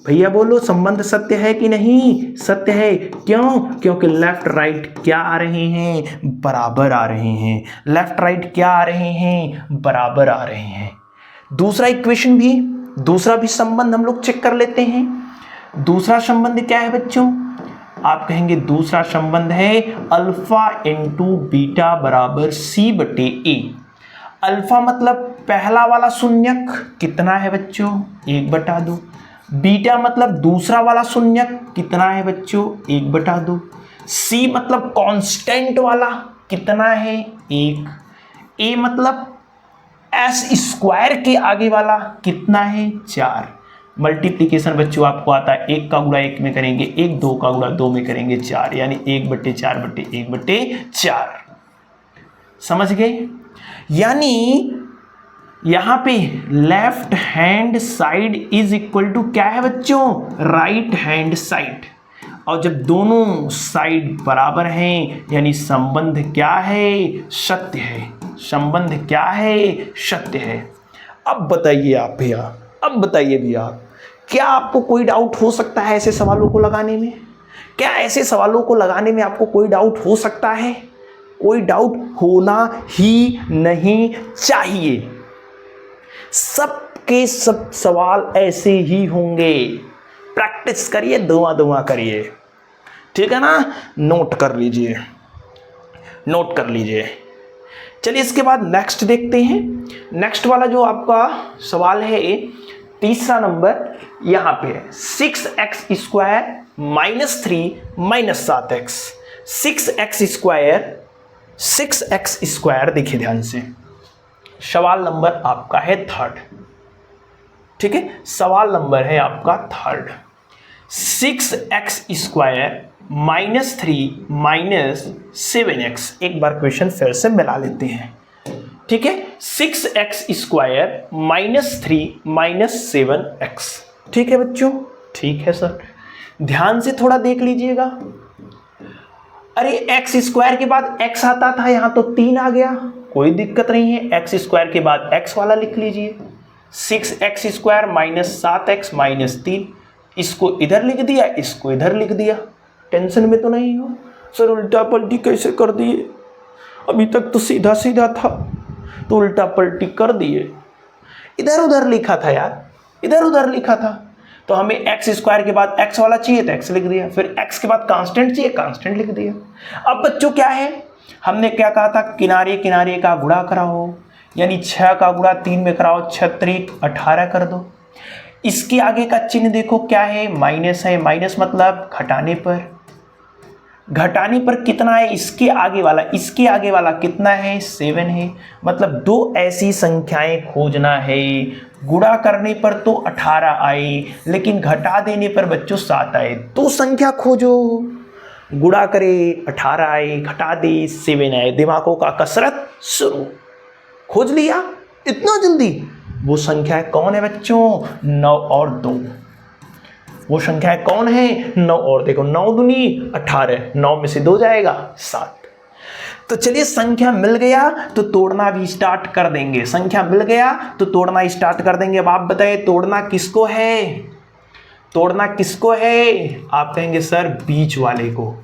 भैया बोलो संबंध सत्य है कि नहीं? सत्य है। क्यों? क्योंकि लेफ्ट राइट क्या आ रहे हैं? बराबर आ रहे हैं। लेफ्ट राइट क्या आ रहे हैं? बराबर आ रहे हैं। दूसरा भी संबंध हम लोग चेक कर लेते हैं। दूसरा संबंध क्या है बच्चों? आप कहेंगे दूसरा संबंध है अल्फा इंटू बीटा बराबर c/a। अल्फा मतलब पहला वाला शून्यक कितना है बच्चों? 1/2। बीटा मतलब दूसरा वाला शून्यक कितना है बच्चों? 1/2। सी मतलब कांस्टेंट वाला कितना है? 1। ए मतलब s² के आगे वाला कितना है? 4। मल्टीप्लिकेशन बच्चों आपको आता है 1 का गुणा 1 में करेंगे 1, 2 का गुणा 2 में करेंगे 4, यानी 1/4/1/4। समझ गए? यानी यहां पे left hand side is equal to क्या है बच्चों? Right hand side. और जब दोनों साइड बराबर हैं यानी संबंध क्या है? सत्य है। संबंध क्या है? सत्य है। अब बताइए आप भैया, क्या आपको कोई डाउट हो सकता है ऐसे सवालों को लगाने में? क्या ऐसे सवालों को लगाने में आपको कोई डाउट हो सकता है? कोई डाउट होना ही नहीं चाहिए। सबके सब सवाल ऐसे ही होंगे। प्रैक्टिस करिए, दुआ करिए, ठीक है ना? नोट कर लीजिए। चलिए इसके बाद नेक्स्ट देखते हैं। नेक्स्ट वाला जो आपका सवाल है तीसरा नंबर यहां पे है 6x² -3 -7x। 6x² देखिए ध्यान से, सवाल नंबर आपका है 3rd, ठीक है? सवाल नंबर है आपका 3rd। 6x² -3 -7x। एक बार क्वेश्चन फिर से मिला लेते हैं, ठीक है? 6x² -3 -7x। ठीक है बच्चों? ठीक है सर। ध्यान से थोड़ा देख लीजिएगा। अरे x² के बाद x आता था, यहां तो 3 आ गया, कोई दिक्कत नहीं है। x² के बाद x वाला लिख लीजिए। 6x² -7x -3, इसको इधर लिख दिया, इसको इधर लिख दिया। टेंशन में तो नहीं हो? सर उल्टा पलटी कैसे कर दिए? अभी तक तो सीधा सीधा था, तो उल्टा पलटी कर दिए। इधर उधर लिखा था यार, इधर उधर लिखा था। तो हमें x² के बाद x वाला चाहिए तो x लिख दिया, फिर x के बाद कांस्टेंट चाहिए, कांस्टेंट लिख दिया। अब बच्चों क्या है, हमने क्या कहा था? किनारे किनारे का गुणा कराओ, यानी 6 का गुणा 3 में कराओ, 6 18 कर दो। इसके आगे का चिन्ह देखो क्या है? माइनस है। माइनस मतलब घटाने पर कितना है? इसके आगे वाला कितना है? 7 है। मतलब 2 ऐसी संख्याएं खोजना है। गुणा करने पर तो 18 आए, लेकिन घटा देने पर बच्चों 7 आए। 2 संख्या खोजो, गुणा करे 18 आए, घटा दे 7 आए। दिमागों का कसरत शुरू। खोज लिया इतना जल्दी? वो संख्या कौन है बच्चों? 9 और 2। वो संख्या कौन है? 9 और, देखो 9 दूनी 18, 9 में से 2 जाएगा 7। तो चलिए संख्या मिल गया तो तोड़ना भी स्टार्ट कर देंगे, संख्या मिल गया तो तोड़ना स्टार्ट कर देंगे। अब आप बताइए तोड़ना किसको है, तोड़ना किसको है? आप कहेंगे सर बीच वाले को।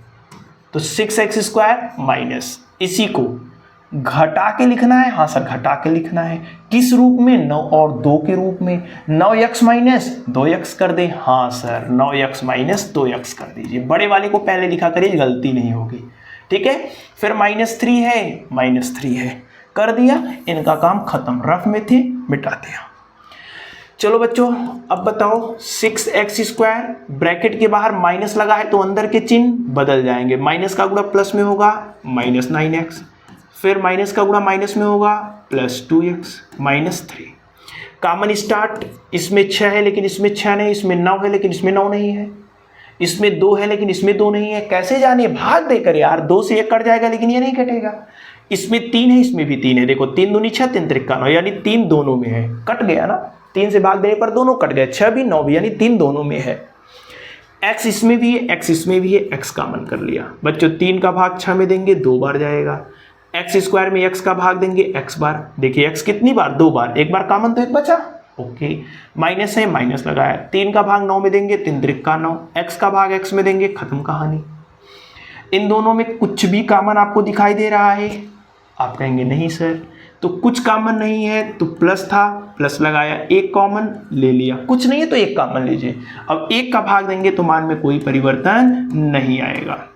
तो 6x² माइनस, इसी को घटा के लिखना है। हाँ सर घटा के लिखना है, किस रूप में? 9 और 2 के रूप में। 9x माइनस 2x कर दे। हाँ सर 9x माइनस 2x कर दीजिए, बड़े वाले को पहले लिखा करिए, गलती नहीं होगी, ठीक है। फिर -3 है, -3 है, कर दिया, इनका काम खत्म, रफ में थे मिटा दिया। चलो बच्चों अब बताओ 6x² ब्रैकेट के बाहर माइनस लगा है तो अंदर के चिन्ह बदल जाएंगे, माइनस का गुणा प्लस में होगा -9x, फिर माइनस का गुणा माइनस में होगा +2x -3। कॉमन स्टार्ट, इसमें 6 है लेकिन इसमें 6 नहीं, इसमें 9 है लेकिन इसमें 9 नहीं है, इसमें 2 है लेकिन इसमें 2 नहीं है। कैसे जाने? भाग देकर यार, 2 से 1 कट जाएगा लेकिन ये नहीं कटेगा। इसमें 3 है, इसमें भी 3 है, देखो 3 दूनी 6, 3 त्रिक 9, यानी 3 दोनों में है, कट गया ना, 3 से भाग देने पर दोनों कट गए, 6 भी 9 भी, यानी 3 दोनों में है। x इसमें भी है, x इसमें भी है, x कॉमन कर लिया बच्चों। 3 का भाग 6 में देंगे 2 बार जाएगा, x² में x का भाग देंगे x बार, देखिए x कितनी बार? 2 बार, एक बार कॉमन तो एक बचा, ओके। माइनस है, माइनस लगाया, 3 का भाग 9 में देंगे, 3 त्रिक 9, x का भाग x में देंगे, खत्म कहानी। इन दोनों में कुछ भी कॉमन आपको दिखाई दे रहा है? आप कहेंगे नहीं सर, तो कुछ कॉमन नहीं है तो प्लस था, प्लस लगाया, एक कॉमन ले लिया, कुछ नहीं है तो एक कॉमन लीजिए। अब 1 का भाग देंगे तो मान में कोई परिवर्तन नहीं आएगा।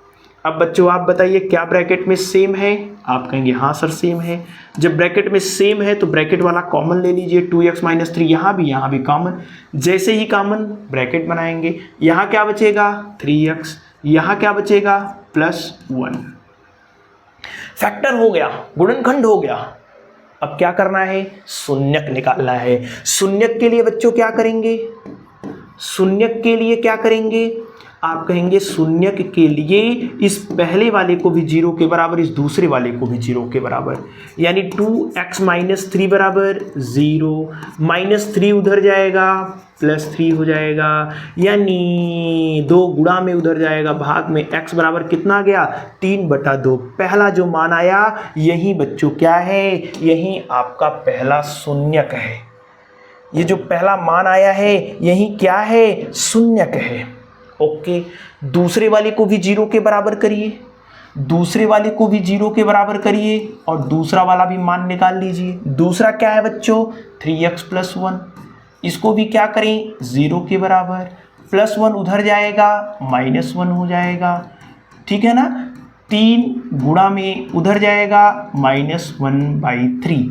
अब बच्चों आप बताइए क्या ब्रैकेट में सेम है? आप कहेंगे हाँ सर सेम है। जब ब्रैकेट में सेम है तो ब्रैकेट वाला कॉमन ले लीजिए, 2x - 3, यहाँ भी कॉमन, जैसे ही कॉमन ब्रैकेट बनाएंगे, यहाँ क्या बचेगा? 3x, यहाँ क्या बचेगा? +1। फैक्टर हो गया, गुणनखंड हो गया। अब क्या करना है? शून्यक निकालना है। शून्यक के लिए बच्चों क्या करेंगे? शून्यक के लिए क्या करेंगे? आप कहेंगे शून्यक के लिए इस पहले वाले को भी 0 के बराबर, इस दूसरे वाले को भी 0 के बराबर, यानी 2x - 3 बराबर 0, -3 उधर जाएगा +3 हो जाएगा, यानी 2 गुणा में उधर जाएगा, भाग में x बराबर कितना आ गया? 3/2। पहला जो मान आया यही बच्चों क्या है? यही आपका पहला शून्यक है। ये जो पहला मान आया है यही क्या है? शून्यक है। ओके, दूसरे वाले को भी 0 के बराबर करिए, दूसरे वाले को भी 0 के बराबर करिए और दूसरा वाला भी मान निकाल लीजिए। दूसरा क्या है बच्चों? 3x + 1, इसको भी क्या करें? 0 के बराबर, +1 उधर जाएगा -1 हो जाएगा, ठीक है ना। 3 गुणा में उधर जाएगा -1/3,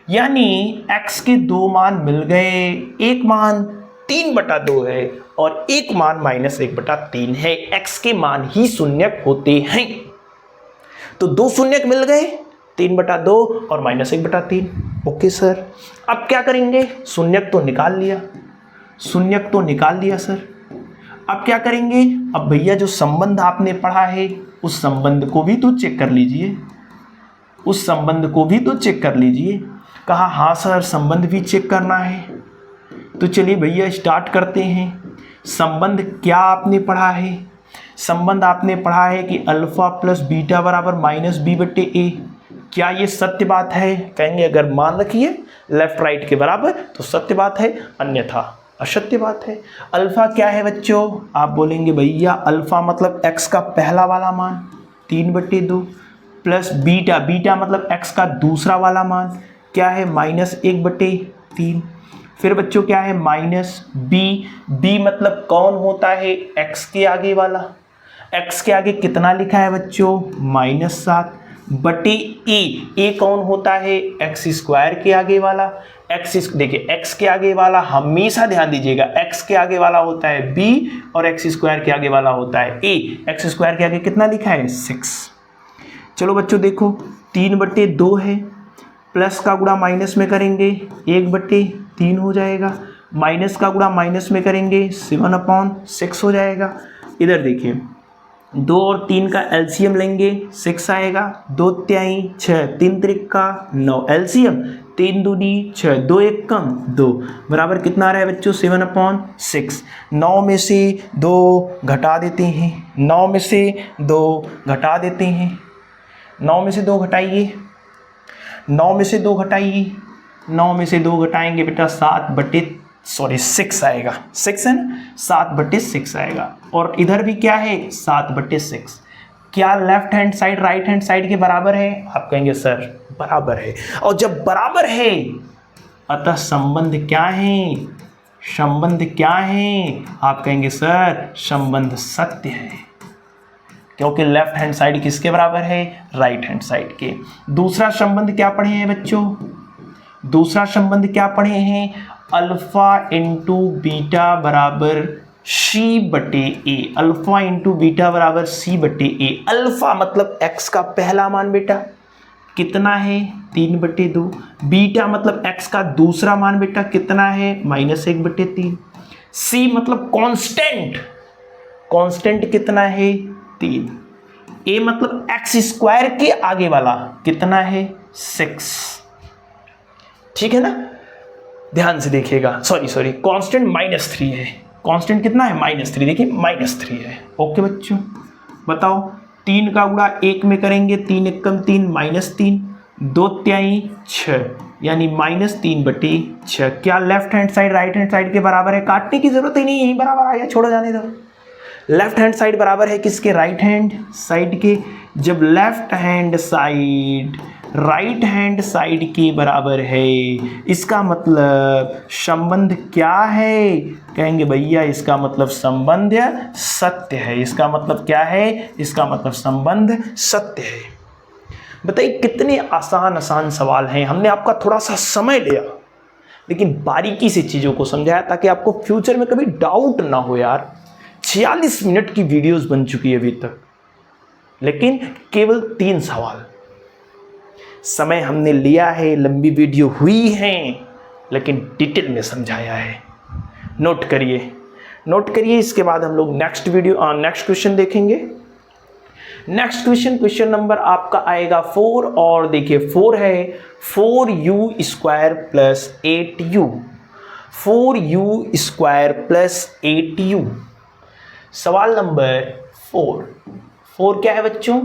यानी x के 2 मान मिल गए, एक मान 3/2 है और एक मान -1/3 है। x के मान ही शून्यक होते हैं। तो 2 शून्यक मिल गए, 3/2 और -1/3। ओके सर, अब क्या करेंगे? शून्यक तो निकाल लिया, शून्यक तो निकाल दिया सर। अब क्या करेंगे? अब भैया जो संबंध आपने पढ़ा है उस संबंध को भी तो चेक कर लीजिए, उस संबंध को भी तो चेक कर लीजिए। कहा हाँ सर संबंध भी चेक करना है, तो चलिए भैया स्टार्ट करते हैं। संबंध क्या आपने पढ़ा है? संबंध आपने पढ़ा है कि अल्फा + बीटा बराबर -b/a। क्या ये सत्य बात है? कहेंगे अगर मान रखिए लेफ्ट राइट के बराबर तो सत्य बात है, अन्यथा असत्य बात है। अल्फा क्या है बच्चों? आप बोलेंगे भैया अल्फा मतलब x का पहला वाला मान 3/2 प्लस बीटा, बीटा मतलब x का दूसरा वाला मान क्या है? -1/3। फिर बच्चों क्या है? -b, b मतलब कौन होता है? x के आगे वाला। x के आगे कितना लिखा है बच्चों? -7/a। a कौन होता है? x² के आगे वाला। देखिए x के आगे वाला हमेशा ध्यान दीजिएगा, x के आगे वाला होता है b और x² के आगे वाला होता है a। x² के आगे कितना लिखा है? 6। चलो बच्चों देखो 3/2 है, प्लस का गुणा माइनस में करेंगे 1/3 हो जाएगा, माइनस का गुणा माइनस में करेंगे 7/6 हो जाएगा। इधर देखिए 2 और 3 का एलसीएम लेंगे 6 आएगा, 2 तिहाई 6, 3 त्रिका 9, एलसीएम 3 दूनी 6, 2 1 कम 2 बराबर कितना आ रहा है बच्चों? 7/6। 9 में से 2 घटा देते हैं, 9 में से 2 घटा देते हैं, 9 में से 2 घटाइए, 9 में से 2 घटाइए, 9 में से 2 घटाएंगे बेटा 6 आएगा, 6 है ना, 7/6 आएगा। और इधर भी क्या है 7/6। क्या left hand side right hand side के बराबर है? आप कहेंगे सर बराबर है। और जब बराबर है अतः संबंध क्या है? संबंध क्या है? आप कहेंगे सर संबंध सत्य है, क्योंकि लेफ्ट हैंड साइड किसके बराबर है? राइट हैंड साइड के। दूसरा संबंध क्या पढ़े हैं बच्चों? दूसरा संबंध क्या पढ़े हैं? अल्फा इंटू बीटा बराबर C/A। अल्फा इंटू बीटा बराबर C/A। अल्फा मतलब x का पहला मान बेटा कितना है? 3/2। बीटा मतलब x का दूसरा मान बेटा कितना है? -1/3। C मतलब कांस्टेंट, कांस्टेंट कितना है? 3। A मतलब x² के आगे वाला कितना है? 6। ठीक है ना, ध्यान से देखिएगा। सॉरी कांस्टेंट -3 है। कांस्टेंट कितना है? -3। देखिए -3 है। ओके बच्चों, बताओ 3 का गुणा 1 में करेंगे, 3 एकम 3 -3, 2 तिहाई 6 यानी -3/6। क्या left hand side right hand side के बराबर है? काटने की जरूरत ही नहीं, यही बराबर आया, छोड़ो जाने दो। लेफ्ट हैंड साइड बराबर है किसके? राइट हैंड साइड के। जब left hand side right hand side के बराबर है, इसका मतलब संबंध क्या है? कहेंगे भैया इसका मतलब संबंध सत्य है। इसका मतलब क्या है? इसका मतलब संबंध सत्य है। बताइए कितने आसान आसान सवाल हैं। हमने आपका थोड़ा सा समय लिया, लेकिन बारीकी से चीज़ों को समझाया ताकि आपको फ्यूचर में कभी डाउट ना हो। यार 46 मिनट की वीडियोस बन चुकी है अभी तक, लेकिन केवल 3 सवाल। समय हमने लिया है, लंबी वीडियो हुई है, लेकिन डिटेल में समझाया है। नोट करिए, नोट करिए। इसके बाद हम लोग नेक्स्ट क्वेश्चन देखेंगे। नेक्स्ट क्वेश्चन नंबर आपका आएगा 4। और देखिए 4 है 4u² + 8u। 4u² + 8u। सवाल नंबर 4। 4 क्या है बच्चों?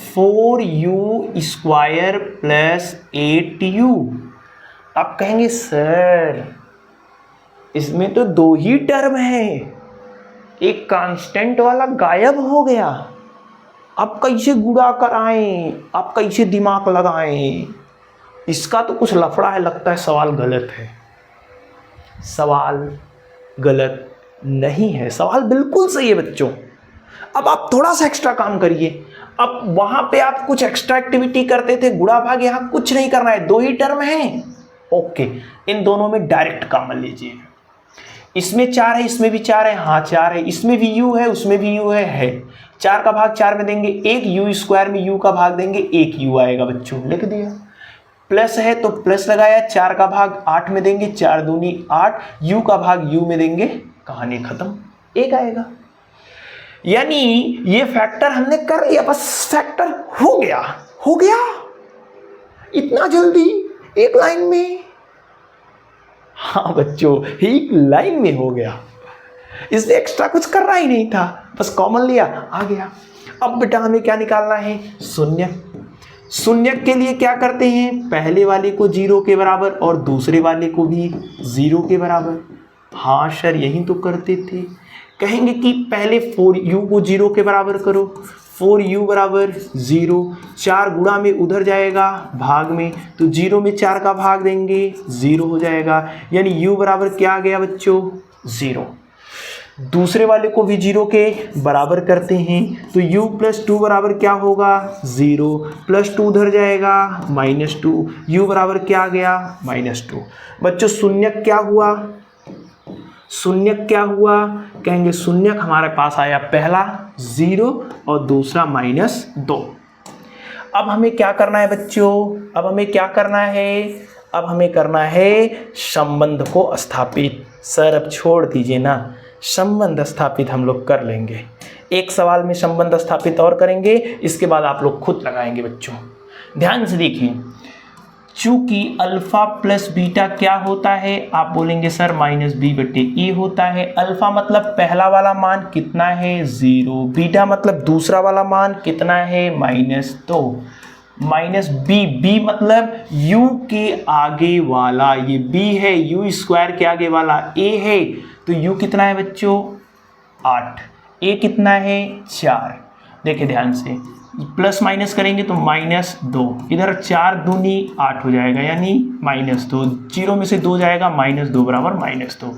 4u² + 8u। आप कहेंगे सर इसमें तो 2 ही टर्म है, एक कांस्टेंट वाला गायब हो गया, आप कैसे गुणा कराएं, आप कैसे दिमाग लगाएं? इसका तो कुछ लफड़ा है, लगता है सवाल गलत है। सवाल गलत नहीं है, सवाल बिल्कुल सही है बच्चों। अब आप थोड़ा सा एक्स्ट्रा काम करिए। अब वहां पे आप कुछ एक्स्ट्रा एक्टिविटी करते थे, गुणा भाग, यहां कुछ नहीं करना है, 2 ही टर्म हैं। ओके, इन दोनों में डायरेक्ट कॉमन लीजिए। इसमें 4 है, इसमें भी 4 है, हाँ 4 है, इसमें भी u है, उसमें भी u है। 4 का भाग 4 में देंगे 1, u² में u का भाग देंगे 1 u आएगा बच्चों, लिख दिया। प्लस है तो प्लस लगाया, 4 का भाग 8 में देंगे, 4 दूनी 8, u का भाग u में देंगे, कहानी खत्म, 1 आएगा। यानी ये फैक्टर हमने कर लिया, बस फैक्टर हो गया। हो गया इतना जल्दी, एक लाइन में? हाँ बच्चों, एक लाइन में हो गया, इससे एक्स्ट्रा कुछ करना ही नहीं था, बस कॉमन लिया, आ गया। अब बेटा हमें क्या निकालना है? शून्य। शून्य के लिए क्या करते हैं? पहले वाले को 0 के बराबर और दूसरे वाले को भी 0 के बराबर। हाँ सर यही तो करते थे। कहेंगे कि पहले 4u को 0 के बराबर करो, 4u बराबर 0, 4 गुणा में उधर जाएगा भाग में, तो 0 में 4 का भाग देंगे 0 हो जाएगा, यानी u बराबर क्या आ गया बच्चों? 0। दूसरे वाले को भी 0 के बराबर करते हैं, तो u + 2 बराबर क्या होगा? 0, +2 उधर जाएगा -2, u बराबर क्या आ गया? -2। बच्चों शून्य क्या हुआ? शून्य क्या हुआ? कहेंगे शून्य हमारे पास आया पहला 0 और दूसरा -2। अब हमें क्या करना है बच्चों? अब हमें क्या करना है? अब हमें करना है संबंध को स्थापित। सर अब छोड़ दीजिए ना, संबंध स्थापित हम लोग कर लेंगे। एक सवाल में संबंध स्थापित और करेंगे, इसके बाद आप लोग खुद लगाएंगे बच्चों। ध्यान से देखिए, चूंकि अल्फा प्लस बीटा क्या होता है, आप बोलेंगे सर माइनस बी बटे ए होता है। अल्फा मतलब पहला वाला मान कितना है 0, बीटा मतलब दूसरा वाला मान कितना है -2, माइनस बी, बी मतलब u के आगे वाला, ये b है, u स्क्वायर के आगे वाला a है, तो u कितना है बच्चों 8, a कितना है 4। देखिए ध्यान से, प्लस माइनस करेंगे तो -2, इधर 4 दूनी 8 हो जाएगा यानी -2, 0 में से 2 जाएगा, -2 बराबर -2।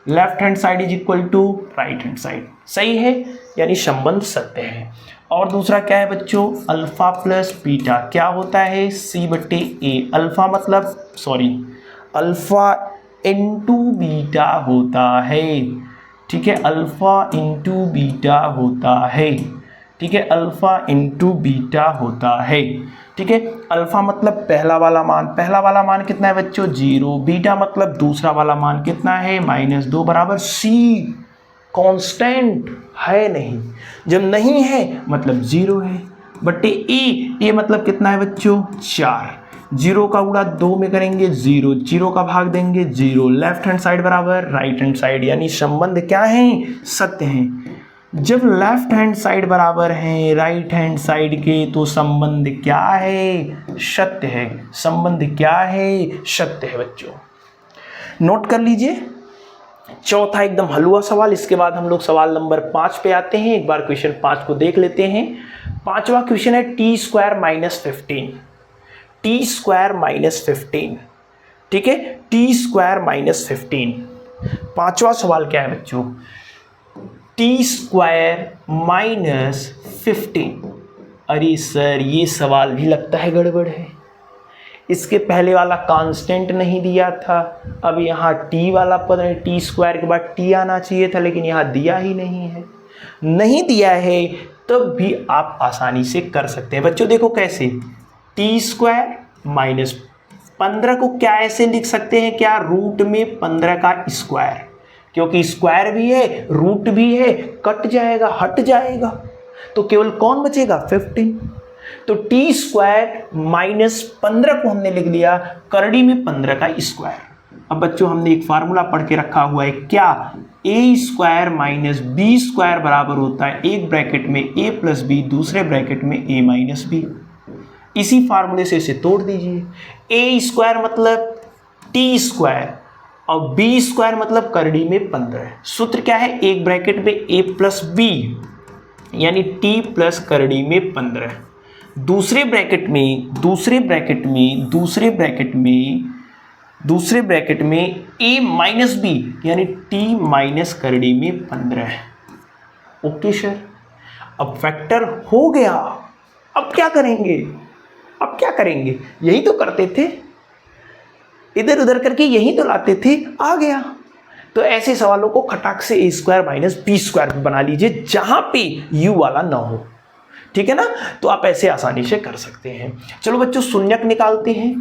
Left hand side is equal to right hand side, सही है, यानी संबंध सत्य है। और दूसरा क्या है बच्चों, अल्फा प्लस बीटा क्या होता है c बटे ए, अल्फा मतलब अल्फा इंटू बीटा होता है, ठीक है, अल्फा इंटू बीटा होता है, ठीक है, अल्फा इंटू बीटा होता है, ठीक है। अल्फा मतलब पहला वाला मान कितना है बच्चों 0, बीटा मतलब दूसरा वाला मान कितना है -2 बराबर c, कांस्टेंट है नहीं, जब नहीं है मतलब 0 है, बटे ए मतलब कितना है बच्चों 4, 0 का गुणा 2 में करेंगे 0, 0 का भाग देंगे 0, लेफ्ट हैंड साइड बराबर राइट हैंड साइड, यानी संबंध क्या है सत्य है। जब लेफ्ट हैंड साइड बराबर है राइट हैंड साइड के तो संबंध क्या है सत्य है, संबंध क्या है सत्य है बच्चों। नोट कर लीजिए, चौथा एकदम हलवा सवाल, इसके बाद हम लोग सवाल नंबर 5 पे आते हैं। एक बार क्वेश्चन 5 को देख लेते हैं। पांचवा क्वेश्चन है टी स्क्वायर माइनस 15, ठीक है, टी स्क्वायर -15। पांचवा सवाल क्या है बच्चों, टी स्क्वायर -15। अरे सर ये सवाल भी लगता है गड़बड़ है, इसके पहले वाला कांस्टेंट नहीं दिया था, अब यहाँ टी वाला पद है, टी स्क्वायर के बाद टी आना चाहिए था, लेकिन यहाँ दिया ही नहीं दिया है, तब भी आप आसानी से कर सकते हैं बच्चों। देखो कैसे, टी स्क्वायर -15 को क्या ऐसे लिख सकते हैं, क्या रूट में 15 का स्क्वायर, क्योंकि स्क्वायर भी है रूट भी है, कट जाएगा हट जाएगा, तो केवल कौन बचेगा 15। तो टी स्क्वायर -15 को हमने लिख लिया करड़ी में 15 का स्क्वायर। अब बच्चों हमने एक फार्मूला पढ़ के रखा हुआ है, क्या ए स्क्वायर माइनस बी स्क्वायर बराबर होता है एक ब्रैकेट में a प्लस बी, दूसरे ब्रैकेट में a माइनस बी। इसी फार्मूले से इसे तोड़ दीजिए, a स्क्वायर मतलब टी स्क्वायर और बी स्क्वायर मतलब करड़ी में 15। सूत्र क्या है, एक ब्रैकेट में a प्लस बी यानी t प्लस करड़ी में 15, दूसरे ब्रैकेट में a माइनस बी यानी t माइनस करड़ी में 15। ओके सर, अब फैक्टर हो गया, अब क्या करेंगे, यही तो करते थे, इधर उधर करके यही तो लाते थे, आ गया। तो ऐसे सवालों को खटाक से a square minus B square बना लीजिए जहां पे u वाला ना हो, ठीक है ना, तो आप ऐसे आसानी से कर सकते हैं। चलो बच्चों शून्यक निकालते हैं।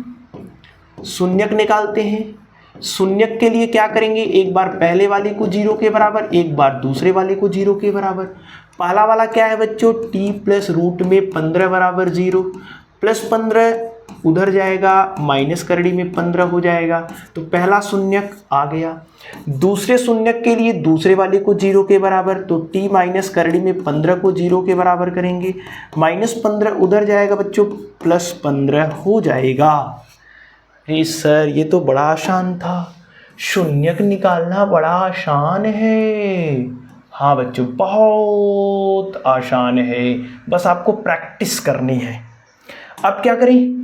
शून्यक के लिए क्या करेंगे, एक बार पहले वाले को 0 के बराबर, एक बार दूसरे वाले को 0 के बराबर। पहला वाला क्या है बच्चों, t प्लस रूट में 15 बराबर 0, प्लस 15 उधर जाएगा माइनस करड़ी में 15 हो जाएगा, तो पहला शून्यक आ गया। दूसरे शून्यक के लिए दूसरे वाले को 0 के बराबर, तो t माइनस करड़ी में 15 को 0 के बराबर करेंगे, -15 उधर जाएगा बच्चों, +15 हो जाएगा। अरे सर ये तो बड़ा आसान था, शून्यक निकालना बड़ा आसान है। हाँ बच्चों बहुत आसान है, बस आपको प्रैक्टिस करनी है। अब क्या करें,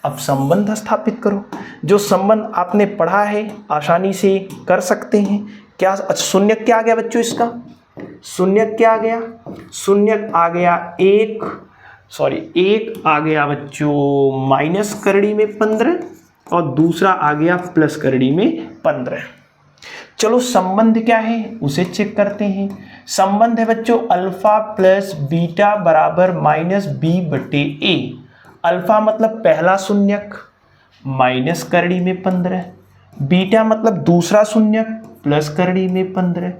अब संबंध स्थापित करो, जो संबंध आपने पढ़ा है आसानी से कर सकते हैं। क्या शून्यक क्या आ गया बच्चों, इसका शून्यक क्या आ गया, शून्यक आ गया एक आ गया बच्चों माइनस करड़ी में 15 और दूसरा आ गया प्लस करड़ी में 15। चलो संबंध क्या है उसे चेक करते हैं। संबंध है बच्चों अल्फा प्लस बीटा बराबर -b बटे a। अल्फा मतलब पहला शून्यक माइनस करड़ी में 15, बीटा मतलब दूसरा शून्यक प्लस करड़ी में 15,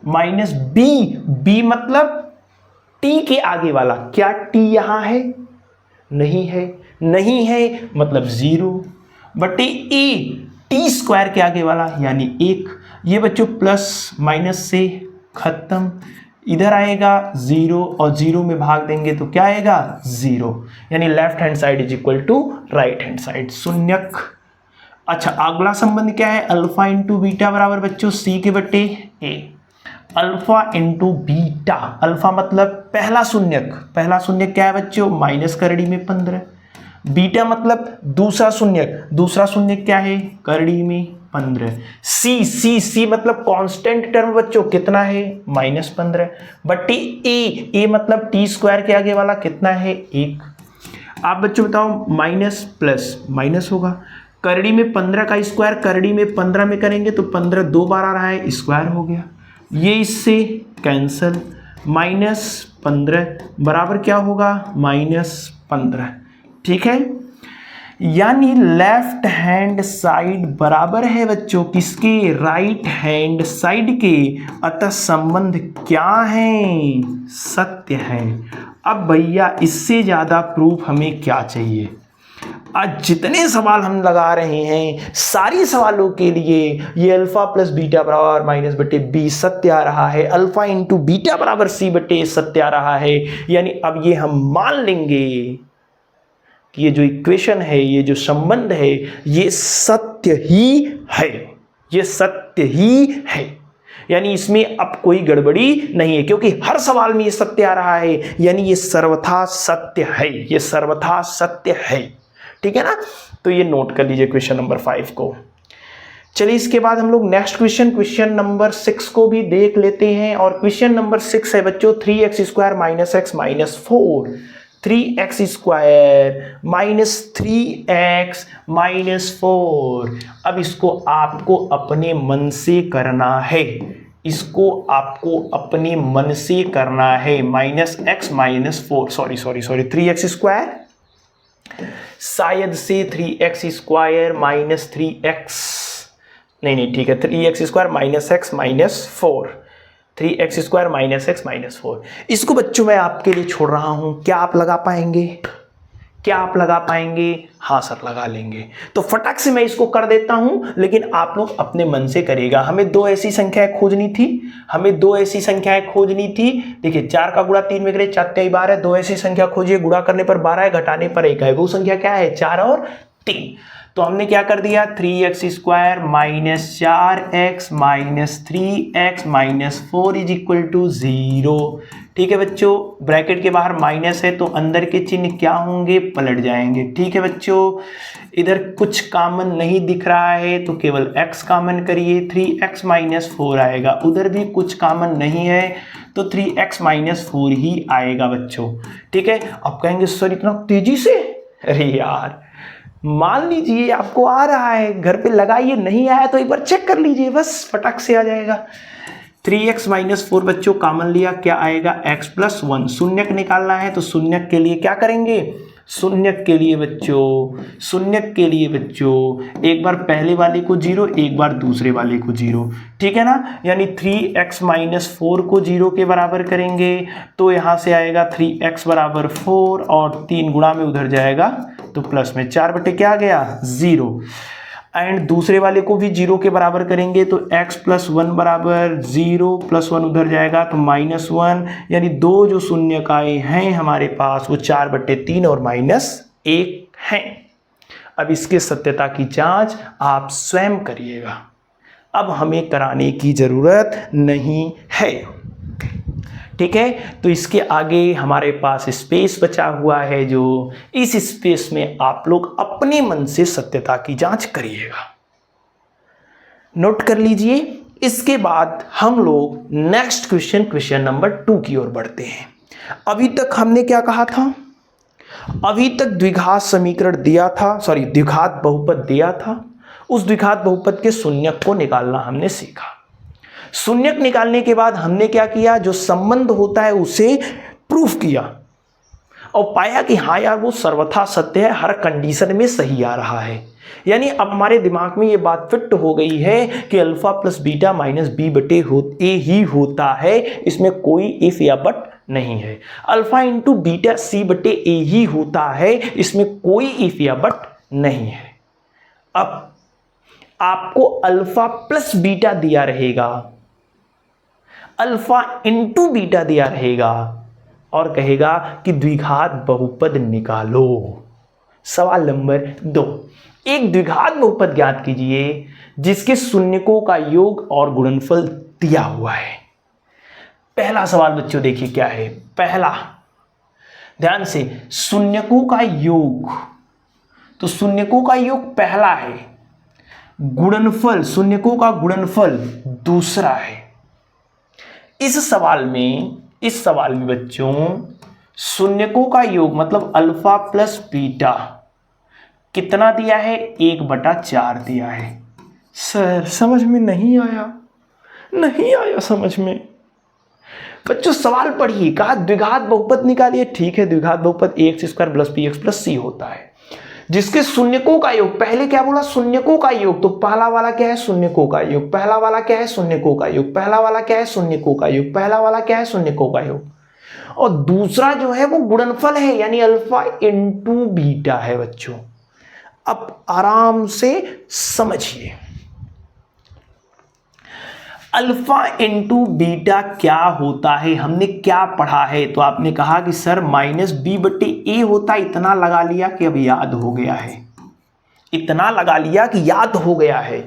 माइनस बी मतलब t के आगे वाला, क्या t यहाँ है, नहीं है मतलब 0, बटे ए टी स्क्वायर के आगे वाला यानी 1। ये बच्चों प्लस माइनस से खत्म, इधर आएगा 0 और 0 में भाग देंगे तो क्या आएगा 0, यानी left hand side is equal to right hand side, शून्यक। अच्छा अगला संबंध क्या है, अल्फा इंटू बीटा बराबर बच्चों सी के बटे ए। अल्फा इंटू बीटा, अल्फा मतलब पहला शून्यक, पहला शून्यक क्या है बच्चों माइनस करड़ी में 15, बीटा मतलब दूसरा शून्यक, दूसरा शून्यक क्या है करड़ी में 15, सी सी सी मतलब कांस्टेंट टर्म बच्चों कितना है -15, बट्टी ए मतलब टी स्क्वायर के आगे वाला कितना है 1। आप बच्चों बताओ माइनस प्लस माइनस होगा, करड़ी में 15 का स्क्वायर करड़ी में 15 में करेंगे तो 15 2 बार आ रहा है स्क्वायर हो गया, ये इससे कैंसल, -15 बराबर क्या होगा -15, ठीक है। यानी लेफ्ट हैंड साइड बराबर है बच्चों किसके, राइट हैंड साइड के, अतः संबंध क्या है सत्य है। अब भैया इससे ज़्यादा प्रूफ हमें क्या चाहिए। आज जितने सवाल हम लगा रहे हैं सारी सवालों के लिए ये अल्फा प्लस बीटा बराबर माइनस बटे बी सत्य आ रहा है, अल्फा इंटू बीटा बराबर सी बटे सत्य आ रहा है। यानी अब ये हम मान लेंगे कि ये जो इक्वेशन है, ये जो संबंध है, ये सत्य ही है, ये सत्य ही है। यानी इसमें अब कोई गड़बड़ी नहीं है क्योंकि हर सवाल में ये सत्य आ रहा है, यानी ये सर्वथा सत्य है, ये सर्वथा सत्य है, ठीक है ना। तो ये नोट कर लीजिए क्वेश्चन नंबर 5 को। चलिए इसके बाद हम लोग नेक्स्ट क्वेश्चन नंबर 6 को भी देख लेते हैं। और क्वेश्चन नंबर 6 है बच्चों 3x square minus x minus 4, 3x square minus 3x minus 4। अब इसको आपको अपने मन से करना है, इसको आपको अपने मन से करना है। Minus x minus 4 sorry 3x square, शायद से 3x स्क्वायर माइनस 3x, नहीं ठीक है 3x square minus x minus 4, 3x square minus x minus 4। इसको बच्चों मैं आपके लिए छोड़ रहा हूं, क्या आप लगा पाएंगे, क्या आप लगा पाएंगे? हाँ सर लगा लेंगे। तो फटाक से मैं इसको कर देता हूं, लेकिन आप लोग अपने मन से करिएगा। हमें दो ऐसी संख्याएं खोजनी थी, हमें दो ऐसी संख्याएं खोजनी थी। देखिए 4 का गुणा 3 में करें 4 × 12 है, दो ऐसी संख्या खोजिए गुणा करने पर 12 है, घटाने पर 1 है। वो संख्या क्या है 4 और 3। तो हमने क्या कर दिया 3x square minus 4x minus 3x minus 4 is equal to 0। ठीक है बच्चों, ब्रैकेट के बाहर माइनस है तो अंदर के चिन्ह क्या होंगे, पलट जाएंगे। ठीक है बच्चों, इधर कुछ कॉमन नहीं दिख रहा है तो केवल x कॉमन करिए, 3x माइनस 4 आएगा। उधर भी कुछ कॉमन नहीं है तो 3x माइनस 4 ही आएगा बच्चों। ठीक है, अब कहेंगे सर इतना तेजी से, अरे यार मान लीजिए आपको आ रहा है, घर पे लगाइए, नहीं आया तो एक बार चेक कर लीजिए, बस फटाक से आ जाएगा। 3x माइनस 4 बच्चों कॉमन लिया, क्या आएगा x प्लस 1। शून्यक निकालना है तो शून्यक के लिए क्या करेंगे, शून्यक के लिए बच्चों एक बार पहले वाले को 0, एक बार दूसरे वाले को 0। ठीक है ना, यानी 3x माइनस 4 को 0 के बराबर करेंगे तो यहाँ से आएगा 3x बराबर 4 और 3 गुणा में उधर जाएगा तो प्लस में 4 बटे क्या आ गया 0। एंड दूसरे वाले को भी 0 के बराबर करेंगे तो x प्लस 1 बराबर 0 प्लस 1 उधर जाएगा तो माइनस 1, यानी दो जो शून्यक आए हैं हमारे पास वो 4/3 और -1 हैं। अब इसके सत्यता की जांच आप स्वयं करिएगा, अब हमें कराने की जरूरत नहीं है। ठीक है, तो इसके आगे हमारे पास स्पेस बचा हुआ है, जो इस स्पेस में आप लोग अपने मन से सत्यता की जांच करिएगा। नोट कर लीजिए। इसके बाद हम लोग नेक्स्ट क्वेश्चन नंबर 2 की ओर बढ़ते हैं। अभी तक हमने क्या कहा था, अभी तक द्विघात समीकरण दिया था, द्विघात बहुपद दिया था। उस द्विघात बहुपद के शून्यक को निकालना हमने सीखा। शून्यक निकालने के बाद हमने क्या किया, जो संबंध होता है उसे प्रूफ किया और पाया कि हाँ यार वो सर्वथा सत्य है, हर कंडीशन में सही आ रहा है। यानी अब हमारे दिमाग में ये बात फिट हो गई है कि alpha plus beta minus B बटे ए ही होता है, इसमें कोई इफ या बट नहीं है। अल्फा इंटू बीटा सी बटे ए ही होता है, इसमें कोई इफ या बट नहीं है। अब आपको अल्फा प्लस बीटा दिया रहेगा, अल्फा इंटू बीटा दिया रहेगा और कहेगा कि द्विघात बहुपद निकालो। सवाल नंबर 2, एक द्विघात बहुपद ज्ञात कीजिए जिसके शून्यकों का योग और गुणनफल दिया हुआ है। पहला सवाल बच्चों देखिए क्या है। पहला, ध्यान से, शून्यकों का योग, तो शून्यकों का योग पहला है, गुणनफल, शून्यकों का गुणनफल दूसरा है। इस सवाल में बच्चों शून्यकों का योग मतलब अल्फा प्लस बीटा कितना दिया है, 1/4 दिया है। सर समझ में नहीं आया समझ में। बच्चों सवाल पढ़िए, कहा द्विघात बहुपद निकालिए। ठीक है, द्विघात बहुपद ax² plus bx plus c होता है जिसके शून्यकों का योग, पहले क्या बोला, शून्यकों का योग, तो पहला वाला क्या है, शून्यकों का योग, पहला वाला क्या है, शून्यकों का योग, पहला वाला क्या है, शून्यकों का योग, पहला वाला क्या है, शून्यकों का योग, और दूसरा जो है वो गुणनफल है यानी अल्फा इंटू बीटा है बच्चों। अब आराम से समझिए, अल्फा इंटू बीटा क्या होता है, हमने क्या पढ़ा है, तो आपने कहा कि सर -b/a होता है। इतना लगा लिया कि अब याद हो गया है, इतना लगा लिया कि याद हो गया है।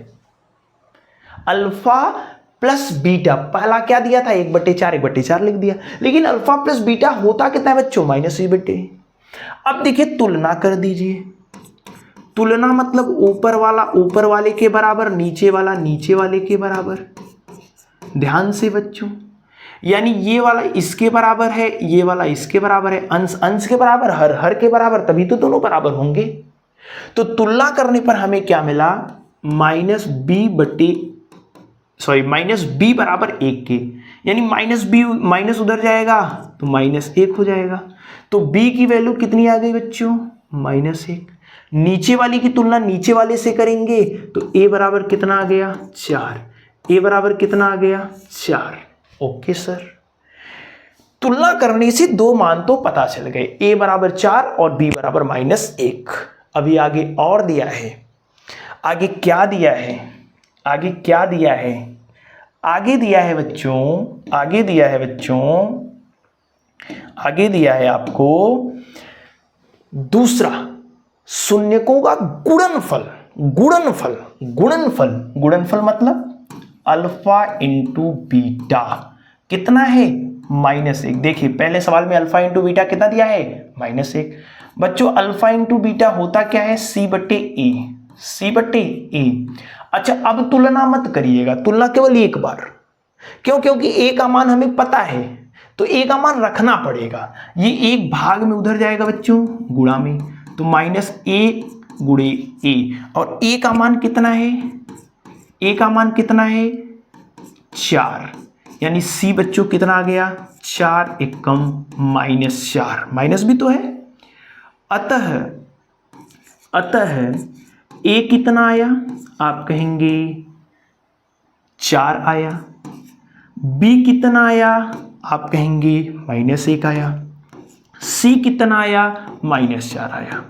अल्फा प्लस बीटा पहला क्या दिया था, 1/4 लिख दिया, लेकिन अल्फा प्लस बीटा होता कितना है बच्चों, -b/a। अब देखिए तुलना कर दीजिए, तुलना मतलब ऊपर वाला ऊपर वाले के बराबर, नीचे वाला नीचे वाले के बराबर। ध्यान से बच्चों, यानी ये वाला इसके बराबर है, ये वाला इसके बराबर है, अंश अंश के बराबर, हर हर के बराबर, तभी तो दोनों बराबर होंगे। तो तुलना करने पर हमें क्या मिला, -b बराबर 1 के, यानी -b माइनस उधर जाएगा तो -1 हो जाएगा। तो b की वैल्यू कितनी आ गई बच्चों, -1। नीचे वाली की तुलना नीचे वाले से करेंगे तो a बराबर कितना आ गया, 4। a बराबर कितना आ गया, 4। ओके सर, तुलना करने से दो मान तो पता चल गए, a बराबर 4 और b बराबर -1। अभी आगे और दिया है, आगे क्या दिया है, आगे क्या दिया है, आगे दिया है बच्चों, आगे दिया है बच्चों, आगे दिया है आपको दूसरा, शून्यकों का गुणनफल। गुणनफल गुणनफल गुणनफल मतलब अल्फा इंटू बीटा कितना है, -1। देखिए पहले सवाल में अल्फा इंटू बीटा कितना दिया है, -1। बच्चों अल्फा इंटू बीटा होता क्या है, c/a, c/a। अच्छा अब तुलना मत करिएगा, तुलना केवल एक बार, क्यों, क्योंकि a का मान हमें पता है तो a का मान रखना पड़ेगा। ये एक भाग में उधर जाएगा बच्चों, गुणा में, तो -a गुणे a, और a का मान कितना है, a का मान कितना है, 4, यानी c बच्चों कितना आ गया, 4 एकम -4, माइनस भी तो है। अतः a कितना आया, आप कहेंगे 4 आया, b कितना आया, आप कहेंगे -1 आया, c कितना आया, -4 आया।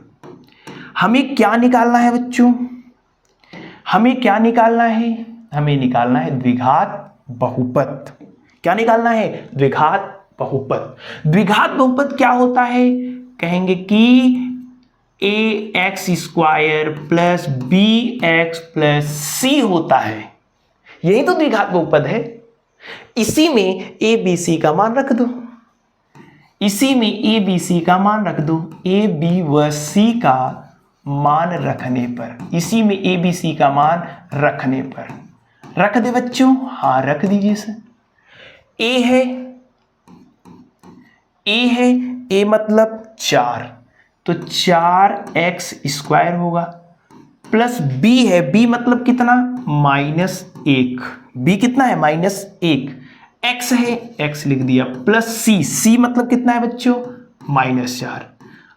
हमें क्या निकालना है बच्चों, हमें क्या निकालना है, हमें निकालना है द्विघात बहुपद। क्या निकालना है, द्विघात बहुपद। द्विघात बहुपद क्या होता है, कहेंगे कि ax² plus bx plus c होता है, यही तो द्विघात बहुपद है। इसी में a b c का मान रख दो, इसी में a b c का मान रख दो, a b व c का मान रखने पर, इसी में a b c का मान रखने पर, रख दे बच्चों, हाँ रख दीजिए सर। a है, a है, a मतलब 4, तो 4x² होगा, प्लस b है, b मतलब कितना, -1, b कितना है, -1, x है, x लिख दिया, प्लस c मतलब कितना है बच्चों, -4।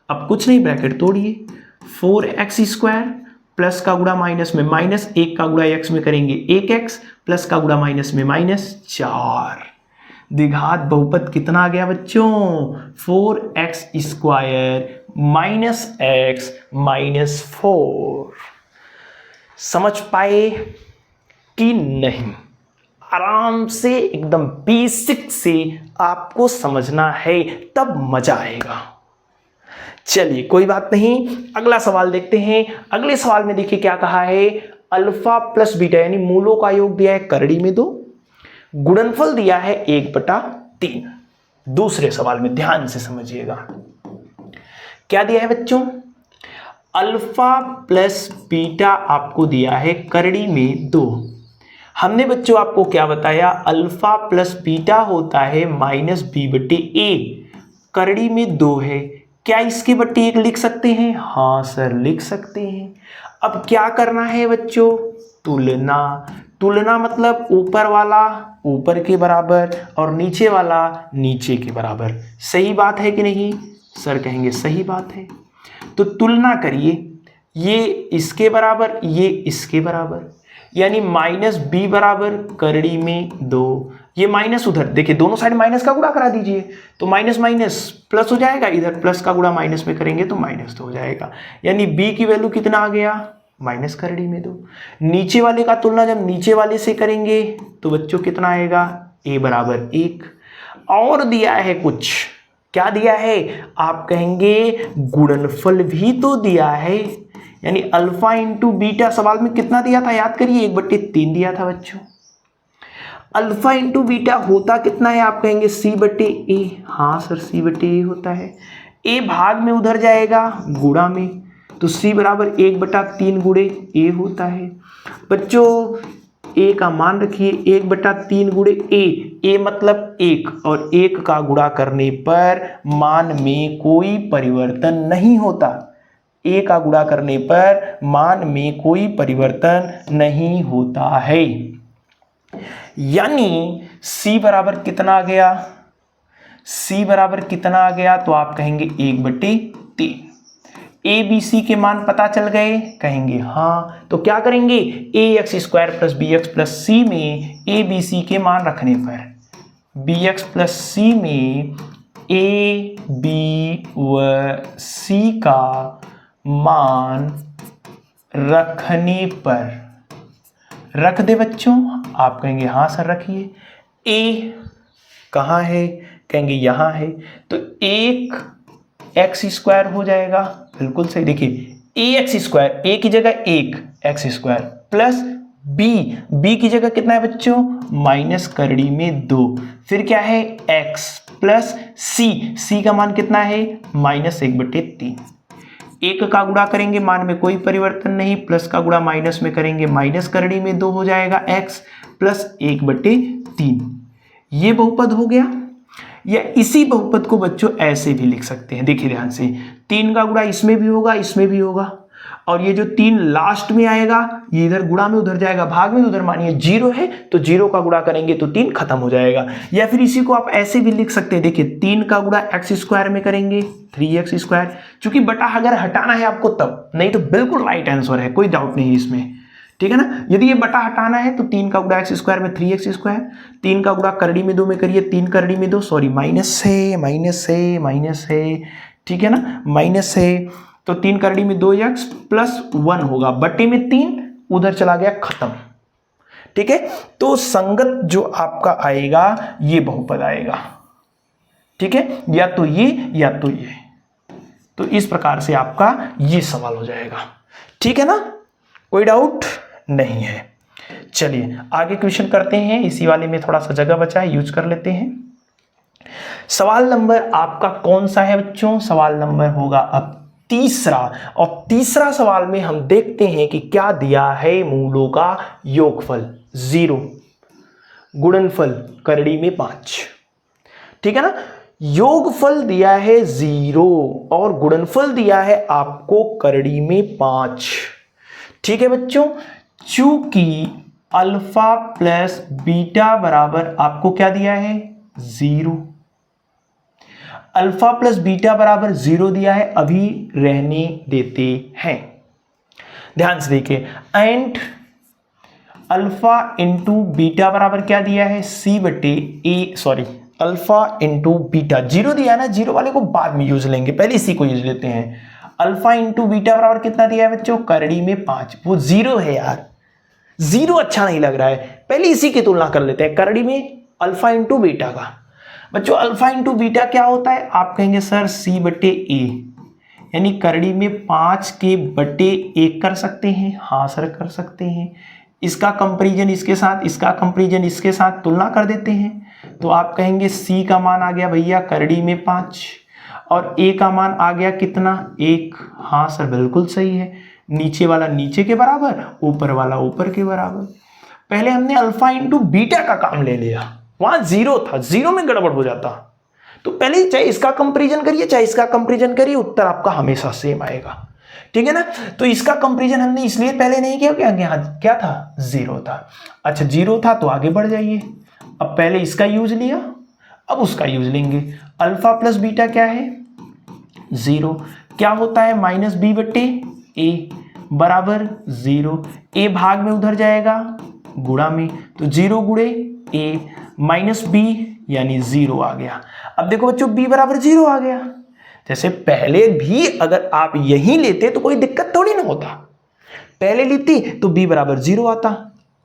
अब कुछ नहीं, ब्रैकेट तोड़िए, 4x² प्लस का गुणा माइनस में -1 का गुणा x में करेंगे 1x, प्लस का गुणा माइनस में -4। द्विघात बहुपद कितना आ गया बच्चों, 4x² - x - 4। समझ पाए कि नहीं? आराम से एकदम बेसिक से आपको समझना है, तब मजा आएगा। चलिए कोई बात नहीं, अगला सवाल देखते हैं। अगले सवाल में देखिए क्या कहा है, अल्फा प्लस बीटा यानी मूलों का योग दिया है करड़ी में 2, गुणनफल दिया है 1/3। दूसरे सवाल में ध्यान से समझिएगा क्या दिया है बच्चों, अल्फा प्लस बीटा आपको दिया है करड़ी में 2। हमने बच्चों आपको क्या बताया, अल्फा प्लस बीटा होता है -b/a, करड़ी में 2 है, क्या इसके बट्टे 1 लिख सकते हैं? हाँ सर लिख सकते हैं। अब क्या करना है बच्चों, तुलना। तुलना मतलब ऊपर वाला ऊपर के बराबर और नीचे वाला नीचे के बराबर। सही बात है कि नहीं? सर कहेंगे सही बात है। तो तुलना करिए, ये इसके बराबर ये इसके बराबर, यानी -b बराबर करड़ी में 2, ये माइनस उधर देखिए दोनों साइड माइनस का गुणा करा दीजिए, तो माइनस माइनस प्लस हो जाएगा, इधर प्लस का गुणा माइनस में करेंगे तो माइनस तो हो जाएगा, यानी b की वैल्यू कितना आ गया, माइनस करड़ी में 2। नीचे वाले का तुलना जब नीचे वाले से करेंगे तो बच्चों कितना आएगा, a बराबर 1। और दिया है कुछ, क्या दिया है, आप कहेंगे गुणनफल भी तो दिया है, यानी अल्फा इंटू बीटा। सवाल में कितना दिया था याद करिए, 1/3 दिया था बच्चों। अल्फा इंटू बीटा होता कितना है, आप कहेंगे c/a। हाँ सर c/a होता है, a भाग में उधर जाएगा गुणा में, तो c बराबर 1/3 गुणे a होता है। बच्चों a का मान रखिए 1/3 गुणे a मतलब 1, और 1 का गुणा करने पर मान में कोई परिवर्तन नहीं होता। a का गुणा करने पर मान में कोई परिवर्तन नहीं होता है, यानी c बराबर कितना आ गया, c बराबर कितना आ गया, तो आप कहेंगे 1/3। a b c के मान पता चल गए, कहेंगे हाँ। तो क्या करेंगे, ax² + bx + c में a b c के मान रखने पर, bx + c में a b व c का मान रखने पर, रख दे बच्चों, आप कहेंगे हाँ सर रखिए। a कहाँ है, कहेंगे यहाँ है, तो 1x² हो जाएगा, बिल्कुल सही। देखिए ax², a की जगह 1x² प्लस b की जगह कितना है बच्चों, माइनस करड़ी में 2, फिर क्या है x प्लस c का मान कितना है, -1/3। 1 का गुणा करेंगे मान में कोई परिवर्तन नहीं, प्लस का गुणा माइनस में करेंगे माइनस करड़ी में 2 हो जाएगा x प्लस 1/3। ये बहुपद हो गया। या इसी बहुपद को बच्चों ऐसे भी लिख सकते हैं, देखिए ध्यान से, 3 का गुणा इसमें भी होगा इसमें भी होगा, और ये जो 3 लास्ट में आएगा ये इधर गुणा में उधर जाएगा, भाग में उधर, मानिए 0 है तो 0 का गुणा करेंगे तो 3 खत्म हो जाएगा। या फिर इसी को आप ऐसे भी लिख सकते हैं, देखिए 3 का गुणा x² में करेंगे 3x², चूंकि बटा अगर हटाना है आपको तब, नहीं तो बिल्कुल राइट आंसर है, कोई डाउट नहीं है इसमें, ठीक है ना। यदि ये बटा हटाना है तो 3 का गुणा x² में 3x², 3 का गुणा करड़ी में 2 में करिए, 3 करड़ी में 2, सॉरी माइनस है, ठीक है ना, माइनस है, तो 3 करड़ी में 2x प्लस 1 होगा, बटे में 3 उधर चला गया, खत्म, ठीक है। तो संगत जो आपका आएगा ये बहुपद आएगा, ठीक है, या तो ये या तो ये। तो इस प्रकार से आपका ये सवाल हो जाएगा, ठीक है ना, कोई डाउट नहीं है। चलिए आगे क्वेश्चन करते हैं, इसी वाले में थोड़ा सा जगह बचा है, यूज कर लेते हैं। सवाल नंबर आपका कौन सा है बच्चों, सवाल नंबर होगा अब तीसरा, और तीसरा सवाल में हम देखते हैं कि क्या दिया है, मूलों का योगफल 0, गुणनफल करड़ी में 5, ठीक है ना। योगफल दिया है 0 और गुणनफल दिया है आपको करड़ी में 5, ठीक है बच्चों। चूंकि अल्फा प्लस बीटा बराबर आपको क्या दिया है 0, अल्फा प्लस बीटा बराबर 0 दिया है, अभी रहने देते हैं, ध्यान से देखिए। एंड अल्फा इंटू बीटा बराबर क्या दिया है, अल्फा इंटू बीटा 0 दिया है ना, 0 वाले को बाद में यूज लेंगे, पहले इसी को यूज लेते हैं। अल्फा इंटू बीटा बराबर कितना दिया है बच्चों, करड़ी में 5, वो 0 है यार, 0 अच्छा नहीं लग रहा है, पहले इसी की तुलना कर लेते हैं, करड़ी में अल्फा इंटू बीटा का। बच्चों अल्फा इंटू बीटा क्या होता है, आप कहेंगे सर c बटे a, यानी करड़ी में 5 के बटे 1 कर सकते हैं, हाँ सर कर सकते हैं। इसका कंपैरिजन इसके साथ, इसका कंपैरिजन इसके साथ तुलना कर देते हैं, तो आप कहेंगे c का मान आ गया भैया करड़ी में 5 और a का मान आ गया कितना 1, हाँ सर बिल्कुल सही है, नीचे वाला नीचे के बराबर, ऊपर वाला ऊपर के बराबर। पहले हमने अल्फा इंटू बीटा का काम ले लिया, वहां 0 था, 0 में गड़बड़ हो जाता, तो पहले चाहे इसका कंपैरिजन करिए चाहे इसका कंपैरिजन करिए, उत्तर आपका हमेशा सेम आएगा, ठीक है ना। तो इसका कंपैरिजन हमने इसलिए पहले नहीं किया क्या था, 0 था। अच्छा 0 था तो आगे बढ़ जाइए, अब पहले इसका यूज लिया, अब उसका यूज लेंगे। अल्फा प्लस बीटा क्या है 0, क्या होता है माइनस बी बटे ए बराबर 0, ए भाग में उधर जाएगा गुणा में, तो 0 गुणे ए माइनस बी यानी 0 आ गया। अब देखो बच्चों b बराबर 0 आ गया, जैसे पहले भी अगर आप यही लेते तो कोई दिक्कत थोड़ी ना होता, पहले लेती तो b बराबर 0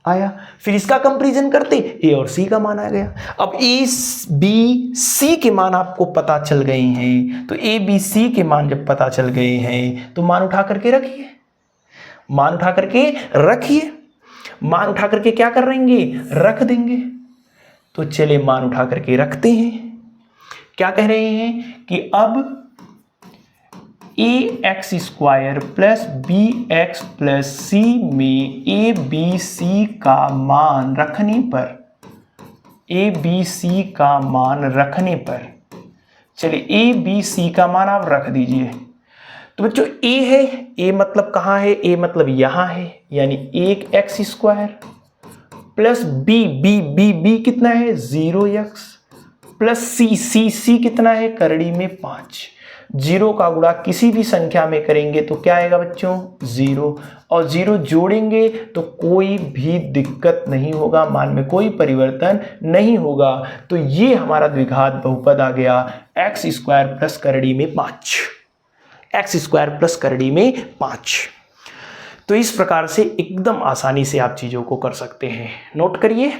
आया, फिर इसका कंपैरिजन करते a और c का मान आ गया। अब a b c के मान आपको पता चल गए हैं, तो a b c के मान जब पता चल गए हैं तो मान उठा करके रखिए, मान उठा करके रखिए, मान उठा करके क्या कर रहेंगे, रख देंगे। तो चले मान उठा करके रखते हैं, क्या कह रहे हैं कि अब ax square plus bx plus c में a b c का मान रखने पर, a b c का मान रखने पर, चलिए a b c का मान आप रख दीजिए। तो बच्चों a है, a मतलब कहाँ है, a मतलब यहां है, यानी 1x स्क्वायर प्लस b कितना है 0x प्लस c कितना है करड़ी में 5, 0 का गुणा किसी भी संख्या में करेंगे तो क्या आएगा बच्चों 0, और 0 जोड़ेंगे तो कोई भी दिक्कत नहीं होगा, मान में कोई परिवर्तन नहीं होगा। तो ये हमारा द्विघात बहुपद आ गया x स्क्वायर प्लस करड़ी में 5, x स्क्वायर प्लस करड़ी में 5। तो इस प्रकार से एकदम आसानी से आप चीजों को कर सकते हैं, नोट करिए।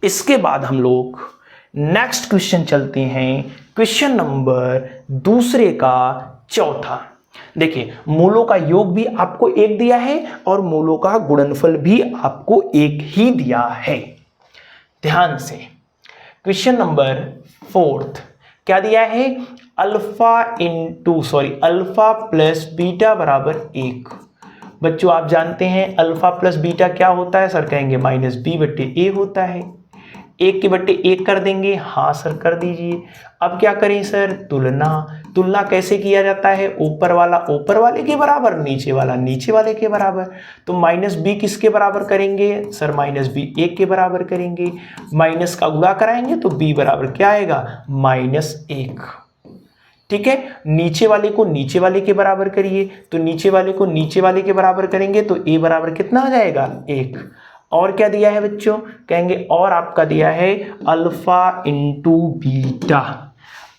इसके बाद हम लोग नेक्स्ट क्वेश्चन चलते हैं, क्वेश्चन नंबर दूसरे का चौथा। देखिए मूलों का योग भी आपको 1 दिया है और मूलों का गुणनफल भी आपको 1 ही दिया है। ध्यान से क्वेश्चन नंबर 4 क्या दिया है, अल्फा प्लस बीटा बराबर 1। बच्चों आप जानते हैं अल्फा प्लस बीटा क्या होता है, सर कहेंगे माइनस बी बटे ए होता है, 1 के बटे 1 कर देंगे, हाँ सर कर दीजिए। अब क्या करें सर, तुलना कैसे किया जाता है, ऊपर वाला ऊपर वाले के बराबर, नीचे वाला नीचे वाले के बराबर। तो माइनस बी किसके बराबर करेंगे सर, माइनस बी 1 के बराबर करेंगे, माइनस का गुणा कराएंगे तो बी बराबर क्या आएगा -1, ठीक है। नीचे वाले को नीचे वाले के बराबर करिए, तो नीचे वाले को नीचे वाले के बराबर करेंगे तो a बराबर कितना आ जाएगा 1। और क्या दिया है बच्चों, कहेंगे और आपका दिया है alpha into beta,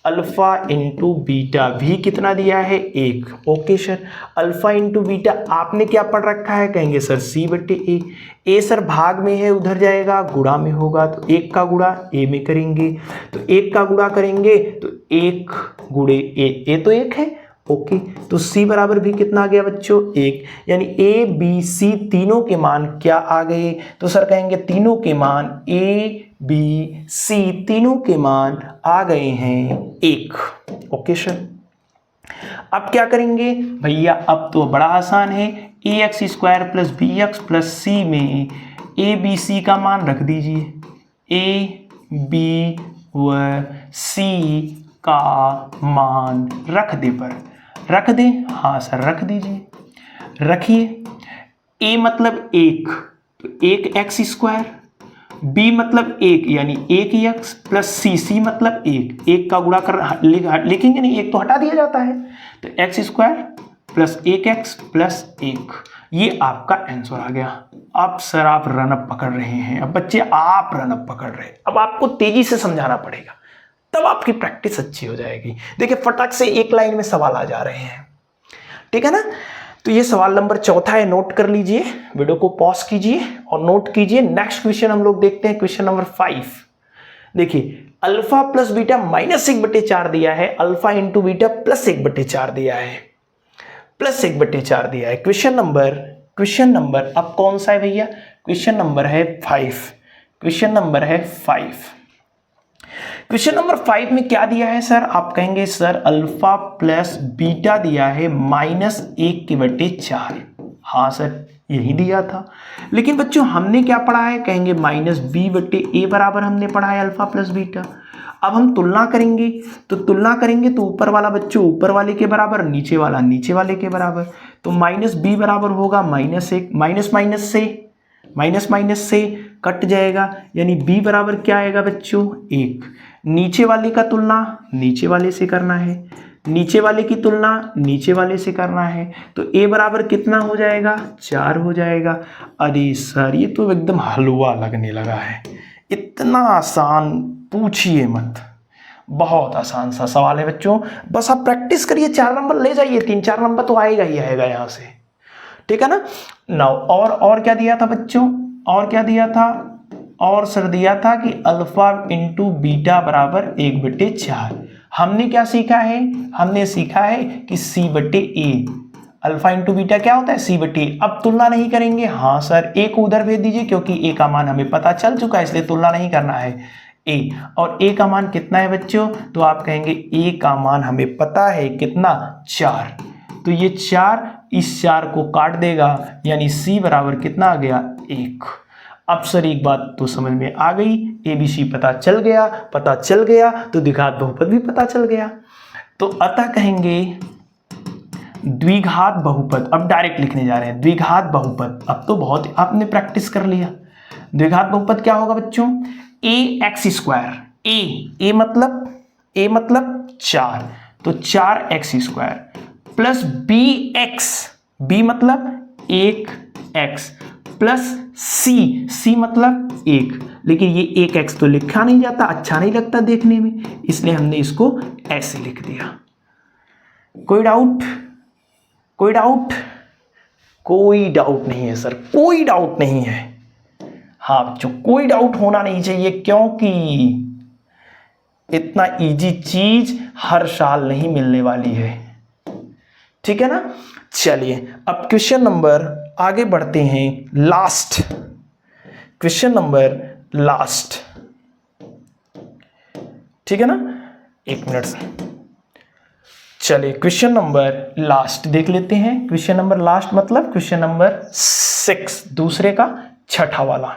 alpha into beta भी कितना दिया है 1। Okay sir, alpha into beta आपने क्या पढ़ रखा है, कहेंगे सर c बटे ए सर भाग में है उधर जाएगा गुणा में होगा, तो 1 का गुणा a में करेंगे, तो 1 का गुणा करेंगे तो 1 गुणे a तो 1 है। ओके तो c बराबर भी कितना आ गया बच्चों 1, यानी a b c तीनों के मान क्या आ गए, तो सर कहेंगे तीनों के मान a b c तीनों के मान आ गए हैं 1। ओके सर, अब क्या करेंगे भैया, अब तो बड़ा आसान है, ax square plus b x plus c में a b c का मान रख दीजिए, a b व c का मान रख दे पर रख दे, हाँ सर रख दीजिए, रखिए। a मतलब 1 तो 1x स्क्वायर, b मतलब 1 यानी 1x प्लस c मतलब 1 का गुणा कर लिखेंगे नहीं, 1 तो हटा दिया जाता है, तो x square plus 1x plus 1, ये आपका आंसर आ गया। अब सर आप रनअप पकड़ रहे हैं, अब बच्चे आप रनअप पकड़ रहे हैं, अब आपको तेजी से समझाना पड़ेगा, तब आपकी प्रैक्टिस अच्छी हो जाएगी। देखिए फटाक से एक लाइन में सवाल आ जा रहे हैं, ठीक है ना। तो ये सवाल नंबर चौथा है, नोट कर लीजिए, वीडियो को पॉज कीजिए और नोट कीजिए। नेक्स्ट क्वेश्चन हम लोग देखते हैं, क्वेश्चन नंबर 5। देखिए अल्फा प्लस बीटा -1/4 दिया है, अल्फा इंटू बीटा +1/4 दिया है, +1/4 दिया है। क्वेश्चन नंबर अब कौन सा है भैया? क्वेश्चन नंबर है 5। क्वेश्चन नंबर है 5। क्वेश्चन नंबर 5 में क्या दिया है सर? आप कहेंगे सर अल्फा प्लस बीटा दिया है -1/4। हाँ सर यही दिया था, लेकिन बच्चों हमने क्या पढ़ा है? कहेंगे -b/a बराबर हमने पढ़ा है अल्फा प्लस बीटा। अब हम तुलना करेंगे, तो ऊपर वाला बच्चों ऊपर वाले के बराबर, नीचे वाला नीचे वाले के बराबर। तो -b बराबर होगा -1, माइनस से कट जाएगा, यानी b बराबर क्या आएगा बच्चों? 1। नीचे वाले का तुलना नीचे वाले से करना है, नीचे वाले की तुलना नीचे वाले से करना है, तो a बराबर कितना हो जाएगा? 4 हो जाएगा। अरे सर ये तो एकदम हलवा लगने लगा है, इतना आसान पूछिए मत, बहुत आसान सा सवाल है बच्चों, बस आप प्रैक्टिस करिए, 4 नंबर ले जाइए, 3-4 नंबर तो आएगा ही आएगा यहाँ से, ठीक है ना। नाउ और क्या दिया था बच्चों? और क्या दिया था? और सर दिया था कि अल्फा इंटू बीटा बराबर 1/4। हमने क्या सीखा है? हमने सीखा है कि c/a, अल्फा इंटू बीटा क्या होता है? c/a। अब तुलना नहीं करेंगे, हाँ सर a को उधर भेज दीजिए, क्योंकि a का मान हमें पता चल चुका है, इसलिए तुलना नहीं करना है। a और a का मान कितना है बच्चों? तो आप कहेंगे a का मान हमें पता है कितना? 4। तो ये 4 इस 4 को काट देगा, यानी c बराबर कितना आ गया? 1। अब सर एक बात तो समझ में आ गई, ABC पता चल गया तो द्विघात बहुपद भी पता चल गया। तो अतः कहेंगे द्विघात बहुपद, अब डायरेक्ट लिखने जा रहे हैं द्विघात बहुपद। अब तो बहुत आपने प्रैक्टिस कर लिया। द्विघात बहुपद क्या होगा बच्चों? ax², a मतलब 4, तो 4x² प्लस bx, b मतलब 1x प्लस c मतलब 1, लेकिन ये 1x तो लिखा नहीं जाता, अच्छा नहीं लगता देखने में, इसलिए हमने इसको ऐसे लिख दिया। कोई डाउट? कोई डाउट नहीं है सर, कोई डाउट नहीं है। हाँ बच्चों कोई डाउट होना नहीं चाहिए, क्योंकि इतना इजी चीज हर साल नहीं मिलने वाली है, ठीक है ना। चलिए अब क्वेश्चन नंबर आगे बढ़ते हैं, लास्ट क्वेश्चन नंबर लास्ट, ठीक है ना। 1 मिनट से चलिए क्वेश्चन नंबर लास्ट देख लेते हैं। क्वेश्चन नंबर लास्ट मतलब क्वेश्चन नंबर 6, दूसरे का छठा वाला।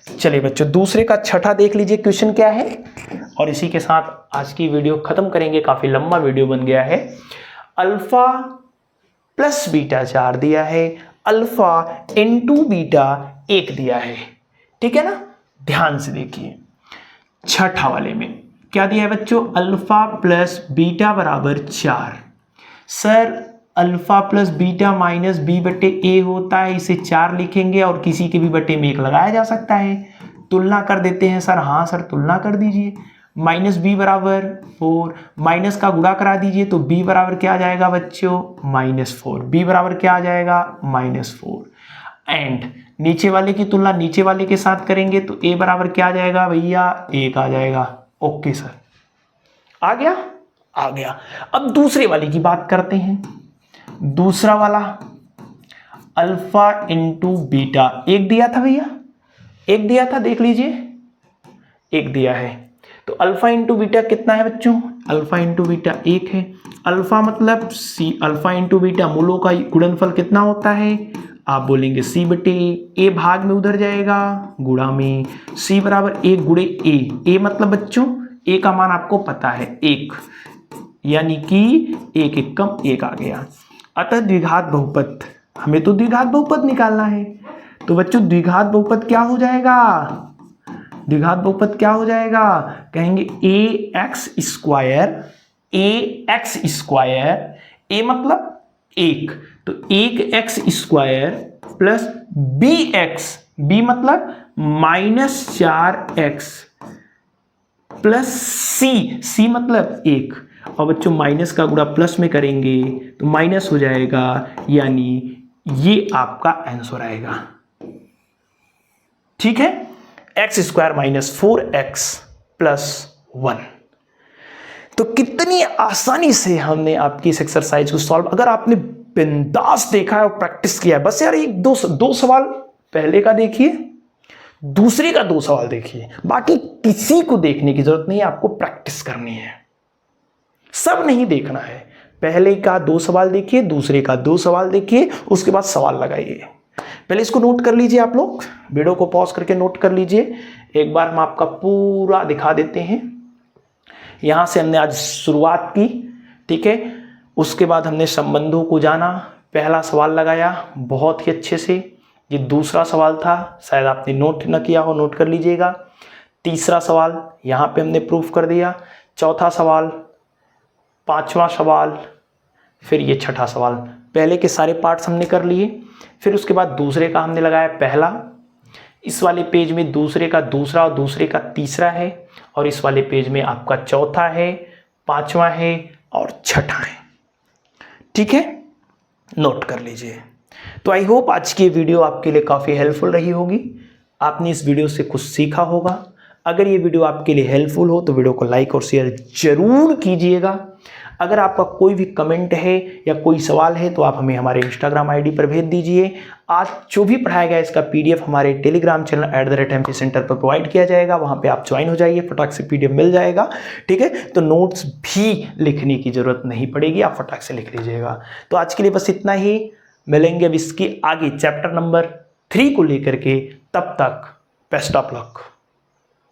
चलिए बच्चों दूसरे का छठा देख लीजिए क्वेश्चन क्या है, और इसी के साथ आज की वीडियो खत्म करेंगे, काफी लंबा वीडियो बन गया है। अल्फा प्लस बीटा 4 दिया है, अल्फा इंटू बीटा 1 दिया है, ठीक है ना। ध्यान से देखिए छठा वाले में क्या दिया है बच्चों? अल्फा प्लस बीटा बराबर 4। Sir alpha plus beta minus b/a होता है, इसे 4 लिखेंगे और किसी के भी बटे में 1 लगाया जा सकता है। तुलना कर देते हैं सर, हाँ सर तुलना कर दीजिए। -b बराबर 4, माइनस का गुणा करा दीजिए, तो b बराबर क्या आ जाएगा बच्चों? -4। b बराबर क्या आ जाएगा? -4। एंड नीचे वाले की तुलना नीचे वाले के साथ करेंगे, तो a बराबर क्या आ जाएगा भैया? 1 आ जाएगा। ओके सर आ गया। अब दूसरे वाले की बात करते हैं। दूसरा वाला अल्फा इंटू बीटा 1 दिया था भैया, 1 दिया था, देख लीजिए 1 दिया है। तो अल्फा इंटू बीटा कितना है बच्चों? अल्फा इंटू बीटा 1 है। अल्फा मतलब c, अल्फा इंटू बीटा मूलों का गुणनफल कितना होता है? आप बोलेंगे c/a, a भाग में उधर जाएगा गुणा में, c बराबर 1 गुणे a मतलब बच्चों a का मान आपको पता है 1, यानी कि 1 एकम 1 आ गया। अतः द्विघात बहुपद, हमें तो द्विघात बहुपद निकालना है, तो बच्चों द्विघात बहुपद क्या हो जाएगा? द्विघात बहुपद क्या हो जाएगा? कहेंगे ax², a मतलब 1, तो 1x² प्लस bx, b मतलब -4x प्लस c मतलब 1। और बच्चों माइनस का गुणा प्लस में करेंगे तो माइनस हो जाएगा, यानी ये आपका आंसर आएगा। ठीक है, x square minus 4x plus 1। तो कितनी आसानी से हमने आपकी इस एक्सरसाइज को सॉल्व, अगर आपने बिंदास देखा है और प्रैक्टिस किया है, बस यार एक दो सवाल पहले का देखिए, दूसरे का 2 सवाल देखिए, बाकी किसी को देखने की जरूरत नहीं है, आपको प्रैक्टिस करनी है, सब नहीं देखना है। पहले का 2 सवाल देखिए, दूसरे का 2 सवाल देखिए, उसके बाद सवाल लगाइए। पहले इसको नोट कर लीजिए, आप लोग वीडियो को पॉज करके नोट कर लीजिए। एक बार हम आपका पूरा दिखा देते हैं। यहां से हमने आज शुरुआत की, ठीक है, उसके बाद हमने संबंधों को जाना, पहला सवाल लगाया बहुत ही अच्छे से, ये दूसरा सवाल था, शायद आपने नोट न किया हो, नोट कर लीजिएगा। तीसरा सवाल यहाँ पे हमने प्रूफ कर दिया, चौथा सवाल, पांचवा सवाल, फिर ये छठा सवाल। पहले के सारे पार्ट्स हमने कर लिए। फिर उसके बाद दूसरे का हमने लगाया पहला, इस वाले पेज में दूसरे का दूसरा और दूसरे का तीसरा है, और इस वाले पेज में आपका चौथा है, पांचवा है और छठा है। ठीक है, नोट कर लीजिए। तो आई होप आज की वीडियो आपके लिए काफ़ी हेल्पफुल रही होगी, आपने इस वीडियो से कुछ सीखा होगा। अगर ये वीडियो आपके लिए हेल्पफुल हो तो वीडियो को लाइक और शेयर जरूर कीजिएगा। अगर आपका कोई भी कमेंट है या कोई सवाल है तो आप हमें हमारे इंस्टाग्राम आईडी पर भेज दीजिए। आज जो भी पढ़ाया गया इसका पीडीएफ हमारे टेलीग्राम चैनल @MP सेंटर पर प्रोवाइड किया जाएगा, वहाँ पे आप ज्वाइन हो जाइए, फटाक से पीडीएफ मिल जाएगा। ठीक है, तो नोट्स भी लिखने की जरूरत नहीं पड़ेगी, आप फटाक से लिख लीजिएगा। तो आज के लिए बस इतना ही, मिलेंगे अब इसकी आगे चैप्टर नंबर 3 को लेकर के, तब तक बेस्ट ऑफ लक।